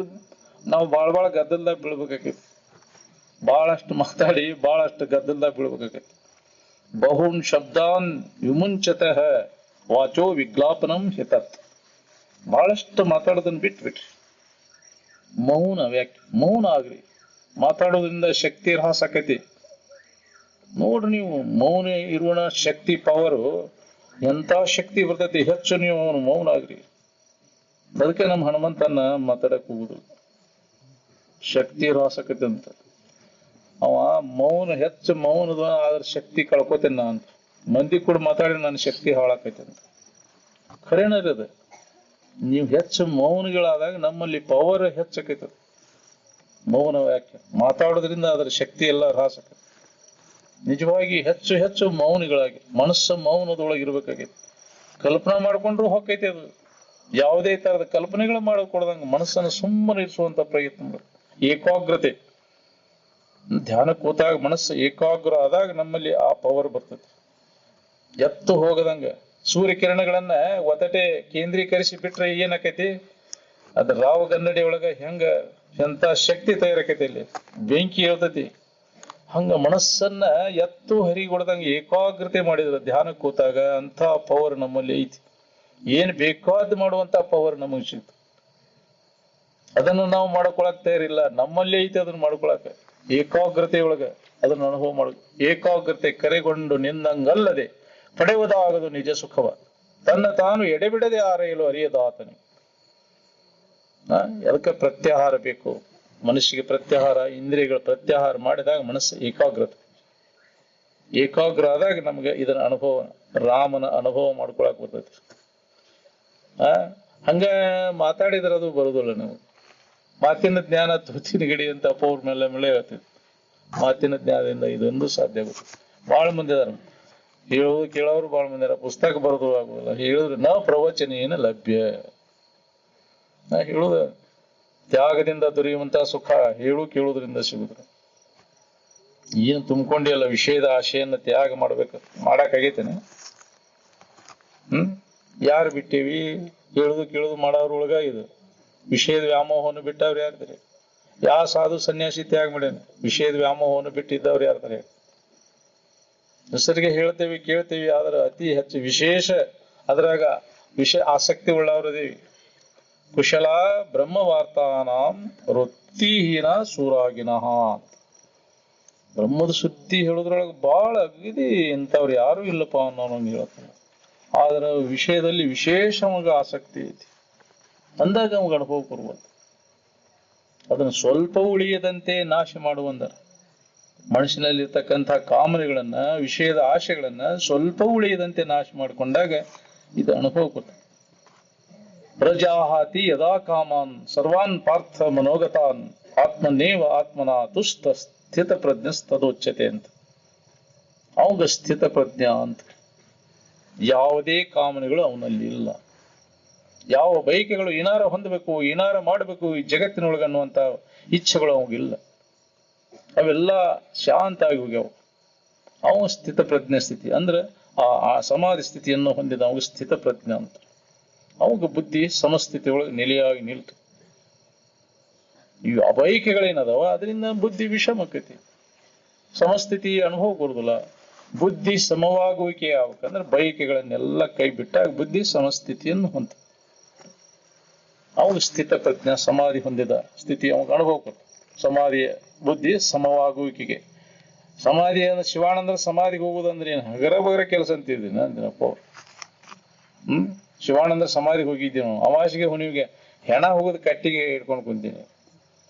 ನಾವು ಬಾಳ ಗದ್ದಲ್ದಾಗ ಬೀಳ್ಬೇಕಾಗೈತಿ. ಬಹಳಷ್ಟು ಮಾತಾಡಿ ಬಹಳಷ್ಟು ಗದ್ದಲ್ದಾಗ ಬೀಳ್ಬೇಕಾಗೈತಿ. ಬಹುನ್ ಶಬ್ದಾನ್ ವಿಮುಂಚತಃ ವಾಚೋ ವಿಜ್ಞಾಪನಂ ಹಿತತ್. ಬಹಳಷ್ಟು ಮಾತಾಡೋದನ್ನ ಬಿಟ್ಬಿಟ್ರಿ. ಮೌನ ಆಗ್ರಿ. ಮಾತಾಡೋದ್ರಿಂದ ಶಕ್ತಿ ಹ್ರಾಸ ಆಕೈತಿ. ನೋಡ್ರಿ ನೀವು, ಮೌನ ಇರುವಣ ಶಕ್ತಿ ಪವರು ಎಂತ ಶಕ್ತಿ ಬರ್ತೈತಿ. ಹೆಚ್ಚು ನೀವು ಅವನು ಮೌನ ಆಗ್ರಿ. ಅದಕ್ಕೆ ನಮ್ಮ ಹನುಮಂತನ್ನ ಮಾತಾಡಕ್ ಹೋಗುದು. ಶಕ್ತಿ ಹ್ರಾಸ ಆಕೈತಿ ಅಂತ. ಅವ ಮೌನ ಹೆಚ್ಚು ಮೌನದ ಆದ್ರ ಶಕ್ತಿ ಕಳ್ಕೊತೇನೆ ನಾ ಅಂತ. ಮಂದಿ ಕೂಡ ಮಾತಾಡಿ ನನ್ನ ಶಕ್ತಿ ಹಾಳಾಕೈತೆ ಅಂತ. ಖರೇನರಿ ಅದ. ನೀವು ಹೆಚ್ಚು ಮೌನಗಳಾದಾಗ ನಮ್ಮಲ್ಲಿ ಪವರ್ ಹೆಚ್ಚಾಕೈತದ. ಮೌನ ಯಾಕೆ ಮಾತಾಡೋದ್ರಿಂದ ಅದರ ಶಕ್ತಿ ಎಲ್ಲ ಹ್ರಾಸ ಆಕೈತಿ. ನಿಜವಾಗಿ ಹೆಚ್ಚು ಹೆಚ್ಚು ಮೌನಿಗಳಾಗಿ ಮನಸ್ಸು ಮೌನದೊಳಗೆ ಇರ್ಬೇಕಾಗೈತಿ. ಕಲ್ಪನಾ ಮಾಡ್ಕೊಂಡ್ರು ಹೊಕ್ಕೈತಿ. ಅದು ಯಾವುದೇ ತರದ ಕಲ್ಪನೆಗಳು ಮಾಡಿಕೊಡ್ದಂಗ ಮನಸ್ಸನ್ನು ಸುಮ್ಮನೆ ಇರಿಸುವಂತ ಪ್ರಯತ್ನ ಮಾಡುತ್ತೆ. ಏಕಾಗ್ರತೆ, ಧ್ಯಾನ ಕೂತಾಗ ಮನಸ್ಸು ಏಕಾಗ್ರ ಆದಾಗ ನಮ್ಮಲ್ಲಿ ಆ ಪವರ್ ಬರ್ತದೆ. ಎತ್ತು ಹೋಗದಂಗ ಸೂರ್ಯಕಿರಣಗಳನ್ನ ಒತ್ತಟೆ ಕೇಂದ್ರೀಕರಿಸಿ ಬಿಟ್ರೆ ಏನಾಕೈತಿ, ಅದ ರಾವಗನ್ನಡಿ ಒಳಗ ಎಂತ ಶಕ್ತಿ ತಯಾರಕೈತಿ. ಇಲ್ಲಿ ಬೆಂಕಿ ಹೇಳ್ತೈತಿ. ಹಂಗ ಮನಸ್ಸನ್ನ ಎತ್ತು ಹರಿಗೊಡ್ದಂಗ ಏಕಾಗ್ರತೆ ಮಾಡಿದ್ರ ಧ್ಯಾನ ಕೂತಾಗ ಅಂತ ಪವರ್ ನಮ್ಮಲ್ಲಿ ಐತಿ. ಏನ್ ಬೇಕಾದ್ ಮಾಡುವಂತ ಪವರ್ ನಮಗ್ ಸಿಗ್ತು. ಅದನ್ನು ನಾವು ಮಾಡ್ಕೊಳಕ್ ತಯಾರಿಲ್ಲ. ನಮ್ಮಲ್ಲಿ ಐತಿ ಅದನ್ನ ಮಾಡ್ಕೊಳಕ. ಏಕಾಗ್ರತೆ ಒಳಗ ಅದನ್ನ ಅನುಭವ ಮಾಡ. ಏಕಾಗ್ರತೆ ಕರೆಗೊಂಡು ನಿಂದಂಗಲ್ಲದೆ ಪಡೆಯುವುದಾಗದು ನಿಜ ಸುಖವ. ತನ್ನ ತಾನು ಎಡೆಬಿಡದೆ ಆರೆಯಲು ಅರಿಯದಾತನೆ. ಅದಕ್ಕೆ ಪ್ರತ್ಯಾಹಾರ ಬೇಕು ಮನಸ್ಸಿಗೆ. ಪ್ರತ್ಯಾಹಾರ, ಇಂದ್ರಿಯಗಳ ಪ್ರತ್ಯಾಹಾರ ಮಾಡಿದಾಗ ಮನಸ್ಸು ಏಕಾಗ್ರ ಆದಾಗ ನಮ್ಗೆ ಇದನ್ನ ಅನುಭವ, ರಾಮನ ಅನುಭವ ಮಾಡ್ಕೊಳಕ್ ಬರ್ತೈತಿ. ಹಂಗ ಮಾತಾಡಿದ್ರೆ ಅದು ಬರುದಿಲ್ಲ. ನಾವು ಮಾತಿನ ಜ್ಞಾನ ತುತಿನ ಗಡಿ ಅಂತ ಅಪ್ಪ ಅವ್ರ ಮೇಲೆ ಹೇಳ್ತೀವಿ. ಮಾತಿನ ಜ್ಞಾನದಿಂದ ಇದೊಂದು ಸಾಧ್ಯ ಆಗುತ್ತೆ. ಬಾಳ ಮಂದಿ ಅದಾರ ಹೇಳೋದು ಕೇಳೋರು, ಬಾಳ ಮಂದಿ ಅದಾರ ಪುಸ್ತಕ ಬರೋದು ಆಗುದಿಲ್ಲ. ಹೇಳಿದ್ರೆ ನಾ ಪ್ರವಚನ ಏನು ಲಭ್ಯ. ನಾ ಹೇಳುದ ತ್ಯಾಗದಿಂದ ದೊರೆಯುವಂತಹ ಸುಖ ಹೇಳು ಕೇಳುವುದರಿಂದ ಸಿಗುದ್ರ. ಏನು ತುಂಬಿಕೊಂಡಿಯಲ್ಲ ವಿಷಯದ ಆಶೆಯನ್ನ ತ್ಯಾಗ ಮಾಡಕ್ಕಾಗೈತೇನೆ? ಯಾರು ಬಿಟ್ಟೇವಿ? ಹೇಳುದು ಕೇಳುದು ಮಾಡೋರೊಳಗ ಇದು ವಿಷಯದ ವ್ಯಾಮೋಹವನ್ನು ಬಿಟ್ಟವ್ರು ಯಾರ್ತಾರೆ? ಯಾವ ಸಾಧು ಸನ್ಯಾಸಿ ತ್ಯಾಗ ಮಾಡ್ಯಾನ? ವಿಷಯದ ವ್ಯಾಮೋಹವನ್ನು ಬಿಟ್ಟಿದ್ದವ್ರು ಯಾರ್ತಾರೆ? ಹೆಸರಿಗೆ ಹೇಳ್ತೇವಿ ಕೇಳ್ತೇವಿ, ಆದ್ರೆ ಅತಿ ಹೆಚ್ಚು ವಿಶೇಷ ಅದ್ರಾಗ ಆಸಕ್ತಿ ಉಳ್ಳವರದೇವಿ. ಕುಶಲ ಬ್ರಹ್ಮವಾರ್ತಾನಾಂ ವೃತ್ತಿಹೀನ ಸೂರಾಗಿನಃ. ಬ್ರಹ್ಮದ ಸುದ್ದಿ ಹೇಳುದ್ರೊಳಗೆ ಬಹಳ ಅಗದಿ ಇಂಥವ್ರು ಯಾರು ಇಲ್ಲಪ್ಪ ಅನ್ನೋನಂಗೆ ಹೇಳ್ತಾನೆ. ಆದ್ರೆ ವಿಷಯದಲ್ಲಿ ವಿಶೇಷವಾಗಿ ಆಸಕ್ತಿ ಐತಿ ಅಂದಾಗ ಅವಾಗ ಅನುಭವ ಕೊಡ್ಬೋದು. ಅದನ್ನು ಸ್ವಲ್ಪ ಉಳಿಯದಂತೆ ನಾಶ ಮಾಡುವಂದರ ಮನುಷ್ಯನಲ್ಲಿರ್ತಕ್ಕಂಥ ಕಾಮನೆಗಳನ್ನ, ವಿಷಯದ ಆಶೆಗಳನ್ನ ಸ್ವಲ್ಪ ಉಳಿಯದಂತೆ ನಾಶ ಮಾಡಿಕೊಂಡಾಗ ಇದು ಅನುಭವ ಕೊಡ್ತದೆ. ಪ್ರಜಾಹಾತಿ ಯದಾ ಕಾಮಾನ್ ಸರ್ವಾನ್ ಪಾರ್ಥ ಮನೋಗತಾನ್ ಆತ್ಮನೇವ ಆತ್ಮನ ತುಷ್ಟ ಸ್ಥಿತ ಪ್ರಜ್ಞ ತದೋಚ್ಯತೆ ಅಂತ. ಅವಾಗ ಸ್ಥಿತ ಪ್ರಜ್ಞಾ ಅಂತ. ಯಾವುದೇ ಕಾಮನೆಗಳು ಅವನಲ್ಲಿ ಇಲ್ಲ. ಯಾವ ಬಯಕೆಗಳು ಏನಾರ ಹೊಂದಬೇಕು, ಏನಾರ ಮಾಡಬೇಕು ಈ ಜಗತ್ತಿನೊಳಗನ್ನುವಂತ ಇಚ್ಛೆಗಳು ಅವಾಗಿಲ್ಲ. ಅವೆಲ್ಲ ಶಾಂತ ಆಗಿ ಹೋಗ್ಯಾವ. ಅವ ಸ್ಥಿತ ಪ್ರಜ್ಞೆ ಸ್ಥಿತಿ ಅಂದ್ರೆ ಆ ಸಮಾಧಿ ಸ್ಥಿತಿಯನ್ನು ಹೊಂದಿದ ಅವಾಗ ಸ್ಥಿತ ಪ್ರಜ್ಞೆ ಅಂತ. ಅವಾಗ ಬುದ್ಧಿ ಸಮಸ್ಥಿತಿ ಒಳಗೆ ನೆಲೆಯಾಗಿ ನಿಲ್ತು. ಇವು ಅಬಯಕೆಗಳೇನದಾವ ಅದರಿಂದ ಬುದ್ಧಿ ವಿಷಮಕ್ಕತಿ, ಸಮಸ್ಥಿತಿ ಅನುಭವ ಕೊಡುದಿಲ್ಲ. ಬುದ್ಧಿ ಸಮವಾಗುವಿಕೆ ಆಗ್ಬೇಕಂದ್ರೆ ಬಯಕೆಗಳನ್ನೆಲ್ಲ ಕೈ ಬಿಟ್ಟಾಗ ಬುದ್ಧಿ ಸಮಸ್ಥಿತಿಯನ್ನು ಹೊಂದ. ಅವಾಗ ಸ್ಥಿತ ಪ್ರಜ್ಞೆ ಸಮಾಧಿ ಹೊಂದಿದ ಸ್ಥಿತಿ ಅವಾಗ ಅನುಭವ ಕೊಡ್ತು. ಸಮಾಧಿಯ ಬುದ್ಧಿ ಸಮವಾಗುವಿಕೆಗೆ. ಸಮಾಧಿ ಅಂದ್ರೆ ಶಿವಾನಂದ್ರ ಸಮಾಧಿಗೆ ಹೋಗುದಂದ್ರೆ ಏನು ಹಗರ ಬಗರ ಕೆಲಸ ಅಂತಿದ್ದೀನಿ ಅಂದಿನಪ್ಪ. ಶಿವಾನಂದ್ರ ಸಮಾಧಿಗೆ ಹೋಗಿದ್ದೀವಿ ನಾವು. ಅಮಾವಾಸ್ಯೆಗೆ ಹುಣ್ಣಿಮೆಗೆ ಹೆಣ ಹೋಗೋದು ಕಟ್ಟಿಗೆ ಇಟ್ಕೊಂಡು ಕುಂತೀನಿ.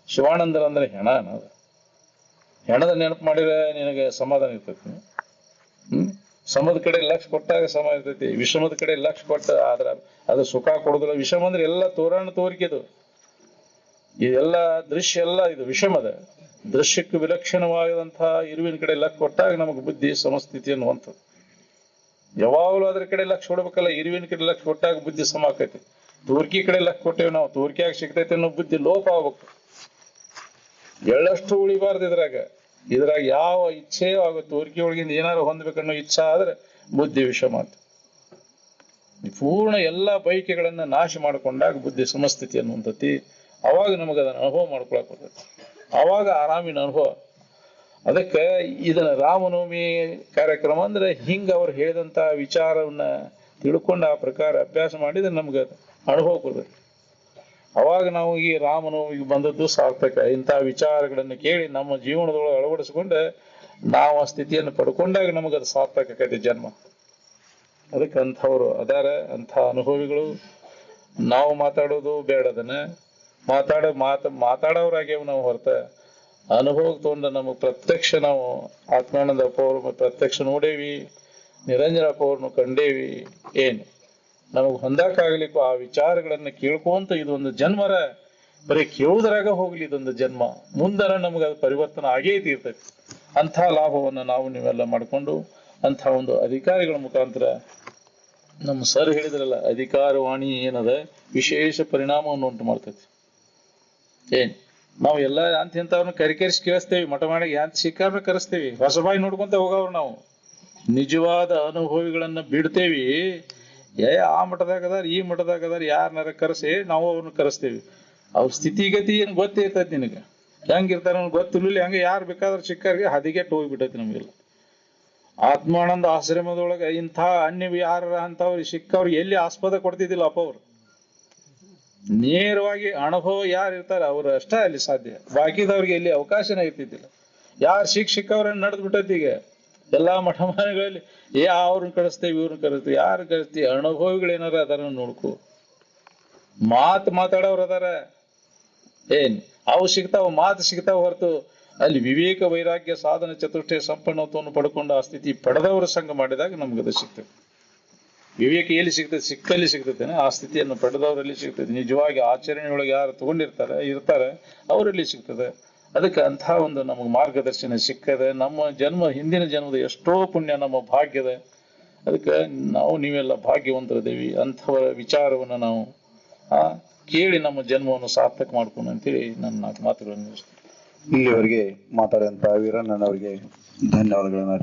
ಶಿವಾನಂದರ ಅಂದ್ರೆ ಹೆಣ ಅನ್ನೋದು. ಹೆಣದ ನೆನಪು ಮಾಡಿದ್ರೆ ನಿನಗೆ ಸಮಾಧಾನ ಇರ್ತೈತಿ. ಸಮದ ಕಡೆ ಲಕ್ಷ ಕೊಟ್ಟಾಗ ಸಮ ಇರ್ತೈತಿ, ವಿಷಮದ ಕಡೆ ಲಕ್ಷ ಕೊಟ್ಟ ಆದ್ರ ಅದು ಸುಖ ಕೊಡುದಿಲ್ಲ. ವಿಷಮ ಅಂದ್ರೆ ಎಲ್ಲ ತೋರಣ ತೋರಿಕೆದು, ಇದೆಲ್ಲ ದೃಶ್ಯ ಎಲ್ಲ ಇದು ವಿಷಮದ. ದೃಶ್ಯಕ್ಕೆ ವಿಲಕ್ಷಣವಾದಂತಹ ಇರುವಿನ ಕಡೆ ಲಕ್ಷ ಕೊಟ್ಟಾಗ ನಮಗೆ ಬುದ್ಧಿ ಸಮಸ್ಥಿತಿಯನ್ನು ಹೊಂತದ. ಯಾವಾಗಲೂ ಅದ್ರ ಕಡೆ ಲಕ್ಷ ಕೊಡ್ಬೇಕಲ್ಲ. ಇರುವಿನ ಕಡೆ ಲಕ್ಷ ಕೊಟ್ಟಾಗ ಬುದ್ಧಿ ಸಮ ಆಕೈತಿ. ತೋರ್ಕಿ ಕಡೆ ಲಕ್ಷ ಕೊಟ್ಟೇವಿ ನಾವು, ತೋರ್ಕಿಯಾಗ ಸಿಗ್ತೈತಿ ಅನ್ನೋ ಬುದ್ಧಿ ಲೋಪ ಆಗ್ಬೇಕು. ಎಳ್ಳಷ್ಟು ಉಳಿಬಾರ್ದು ಇದ್ರಾಗ ಯಾವ ಇಚ್ಛೆ ಆಗೋ ತೋರಿಕೆ ಒಳಗಿಂದ ಏನಾರು ಹೊಂದ್ಬೇಕನ್ನೋ ಇಚ್ಛಾ ಆದ್ರೆ ಬುದ್ಧಿ ವಿಷಮ ಅಂತ. ಪೂರ್ಣ ಎಲ್ಲಾ ಬಯಕೆಗಳನ್ನ ನಾಶ ಮಾಡಿಕೊಂಡಾಗ ಬುದ್ಧಿ ಸಮಸ್ಥಿತಿ ಅನ್ನುವಂಥತಿ. ಅವಾಗ ನಮಗ ಅದನ್ನ ಅನುಭವ ಮಾಡ್ಕೊಳಕ್ ಬರ್ತೈತಿ. ಅವಾಗ ಆರಾಮಿನ ಅನುಭವ. ಅದಕ್ಕೆ ಇದನ್ನ ರಾಮನವಮಿ ಕಾರ್ಯಕ್ರಮ ಅಂದ್ರೆ ಹಿಂಗ ಅವ್ರು ಹೇಳಿದಂತ ವಿಚಾರವನ್ನ ತಿಳ್ಕೊಂಡು ಆ ಪ್ರಕಾರ ಅಭ್ಯಾಸ ಮಾಡಿದ್ರೆ ನಮ್ಗೆ ಅನುಭವ ಕೊಡ್ಬೇಕು. ಅವಾಗ ನಾವು ಈ ರಾಮನವಮಿಗೆ ಬಂದದ್ದು ಸಾರ್ಥಕ. ಇಂತಹ ವಿಚಾರಗಳನ್ನು ಕೇಳಿ ನಮ್ಮ ಜೀವನದೊಳಗೆ ಅಳವಡಿಸ್ಕೊಂಡು ನಾವು ಆ ಸ್ಥಿತಿಯನ್ನು ಪಡ್ಕೊಂಡಾಗ ನಮಗದು ಸಾರ್ಥಕ ಆಕೈತಿ ಜನ್ಮ. ಅದಕ್ಕೆ ಅಂಥವ್ರು ಅದಾರ, ಅಂಥ ಅನುಭವಿಗಳು. ನಾವು ಮಾತಾಡೋದು ಬೇಡದನ್ನ ಮಾತಾಡೋರಾಗ್ಯವ ನಾವು ಹೊರತ ಅನುಭವಕ್ಕೆ ತಗೊಂಡ ನಮಗೆ ಪ್ರತ್ಯಕ್ಷ ನಾವು ಆತ್ಮಾನಂದ ಅಪ್ಪ ಅವ್ರ ಪ್ರತ್ಯಕ್ಷ ನೋಡೇವಿ, ನಿರಂಜನಪ್ಪ ಅವ್ರನ್ನು ಕಂಡೇವಿ. ಏನು ನಮಗ್ ಹೊಂದಾಕಾಗ್ಲಿಕ್ಕೂ ಆ ವಿಚಾರಗಳನ್ನ ಕೇಳ್ಕೊಂತ ಇದೊಂದು ಜನ್ಮರ ಬರೀ ಕೇಳುವುದರಾಗ ಹೋಗ್ಲಿ ಇದೊಂದು ಜನ್ಮ. ಮುಂದರ ನಮ್ಗೆ ಅದು ಪರಿವರ್ತನೆ ಆಗೇ ತೀರ್ತೈತಿ. ಅಂಥ ಲಾಭವನ್ನ ನಾವು ನೀವೆಲ್ಲ ಮಾಡ್ಕೊಂಡು ಅಂಥ ಒಂದು ಅಧಿಕಾರಿಗಳ ಮುಖಾಂತರ ನಮ್ಮ ಸರ್ ಹೇಳಿದ್ರಲ್ಲ, ಅಧಿಕಾರವಾಣಿ ಏನದ ವಿಶೇಷ ಪರಿಣಾಮವನ್ನು ಉಂಟು ಮಾಡ್ತೈತಿ. ನಾವು ಎಲ್ಲ ಅಂಥವ್ರನ್ನ ಕರಿಕರಿಸಿ ಕೇಳಿಸ್ತೇವಿ, ಮಠ ಮಾಡಿ ಯಾಂತ ಸಿಕ್ಕಾರ್ನ ಕರೆಸ್ತೇವಿ, ಹೊಸಬಾಯಿ ನೋಡ್ಕೊಂತ ಹೋಗವ್ರು. ನಾವು ನಿಜವಾದ ಅನುಭವಿಗಳನ್ನ ಬಿಡ್ತೇವಿ. ಆ ಮಠದಾಗ ಅದಾರ, ಈ ಮಠದಾಗ ಅದಾರ, ಯಾರನ್ನಾರ ಕರೆಸಿ ನಾವು ಅವ್ರನ್ನ ಕರೆಸ್ತೇವಿ. ಅವ್ರ ಸ್ಥಿತಿಗತಿ ಏನ್ ಗೊತ್ತಿರ್ತೈತಿ ನಿನಗೆ, ಹೆಂಗಿರ್ತಾರ ಗೊತ್ತಿರ್ಲಿಲ್ಲ. ಹಂಗ ಯಾರು ಬೇಕಾದ್ರೆ ಸಿಕ್ಕಾರ್ಗೆ ಹದಿಗೆಟ್ಟು ಹೋಗ್ಬಿಟ್ಟೈತಿ ನಮ್ಗೆಲ್ಲ. ಆತ್ಮಾನಂದ ಆಶ್ರಮದೊಳಗ ಇಂಥ ಅನ್ಯ ಯಾರ ಅಂತವ್ರು ಸಿಕ್ಕವ್ರಿಗೆ ಎಲ್ಲಿ ಆಸ್ಪದ ಕೊಡ್ತಿದ್ದಿಲ್ಲ ಅಪ್ಪ ಅವ್ರು. ನೇರವಾಗಿ ಅನುಭವ ಯಾರು ಇರ್ತಾರ ಅವ್ರು ಅಷ್ಟೇ ಅಲ್ಲಿ ಸಾಧ್ಯ. ಬಾಕಿದವ್ರಿಗೆ ಎಲ್ಲಿ ಅವಕಾಶನೇ ಇರ್ತಿದ್ದಿಲ್ಲ. ಯಾರು ಸಿಕ್ಕವ್ರನ್ನ ನಡೆದ್ ಬಿಟ್ಟೈತಿ. ಈಗ ಎಲ್ಲಾ ಮಠ ಮನೆಗಳಲ್ಲಿ ಅವ್ರನ್ನ ಕರೆಸ್ತೇವೆ, ಇವ್ರನ್ನ ಕರೆಸ್ತೇವೆ. ಯಾರು ಕರೆಸ್ತೀವಿ? ಅನುಭವಿಗಳೇನಾರ ಅದಾರ ನೋಡ್ಕೊ. ಮಾತಾಡೋರು ಅದಾರ, ಅವು ಸಿಗ್ತಾವ, ಮಾತು ಸಿಗ್ತಾವ ಹೊರತು ಅಲ್ಲಿ ವಿವೇಕ ವೈರಾಗ್ಯ ಸಾಧನ ಚತುಷ್ಟಯ ಸಂಪನ್ನತ್ವವನ್ನು ಪಡ್ಕೊಂಡು ಆ ಸ್ಥಿತಿ ಪಡೆದವರ ಸಂಘ ಮಾಡಿದಾಗ ನಮ್ಗದು ಸಿಗ್ತದೆ. ವಿವೇಕ ಎಲ್ಲಿ ಸಿಗ್ತದೆ? ಸಿಕ್ಕಲ್ಲಿ ಸಿಗ್ತದೇನೆ. ಆ ಸ್ಥಿತಿಯನ್ನು ಪಡೆದವರಲ್ಲಿ ಸಿಗ್ತದೆ. ನಿಜವಾಗಿ ಆಚರಣೆಯೊಳಗೆ ಯಾರು ಇರ್ತಾರೆ ಅವರಲ್ಲಿ ಸಿಗ್ತದೆ. ಅದಕ್ಕೆ ಅಂಥ ಒಂದು ನಮಗೆ ಮಾರ್ಗದರ್ಶನ ಸಿಕ್ಕದೆ. ನಮ್ಮ ಹಿಂದಿನ ಜನ್ಮದ ಎಷ್ಟೋ ಪುಣ್ಯ ನಮ್ಮ ಭಾಗ್ಯದ. ಅದಕ್ಕೆ ನಾವು ನೀವೆಲ್ಲ ಭಾಗ್ಯವಂತರದೇವಿ. ಅಂಥವರ ವಿಚಾರವನ್ನು ನಾವು ಕೇಳಿ ನಮ್ಮ ಜನ್ಮವನ್ನು ಸಾರ್ಥಕ ಮಾಡ್ಕೊಂಡು ಅಂತೇಳಿ ನನ್ನ 4 ಮಾತುಗಳನ್ನು ಇಲ್ಲಿವರೆಗೆ ಮಾತಾಡಿದಂತ ವೀರಣ್ಣನವರಿಗೆ ಧನ್ಯವಾದಗಳನ್ನು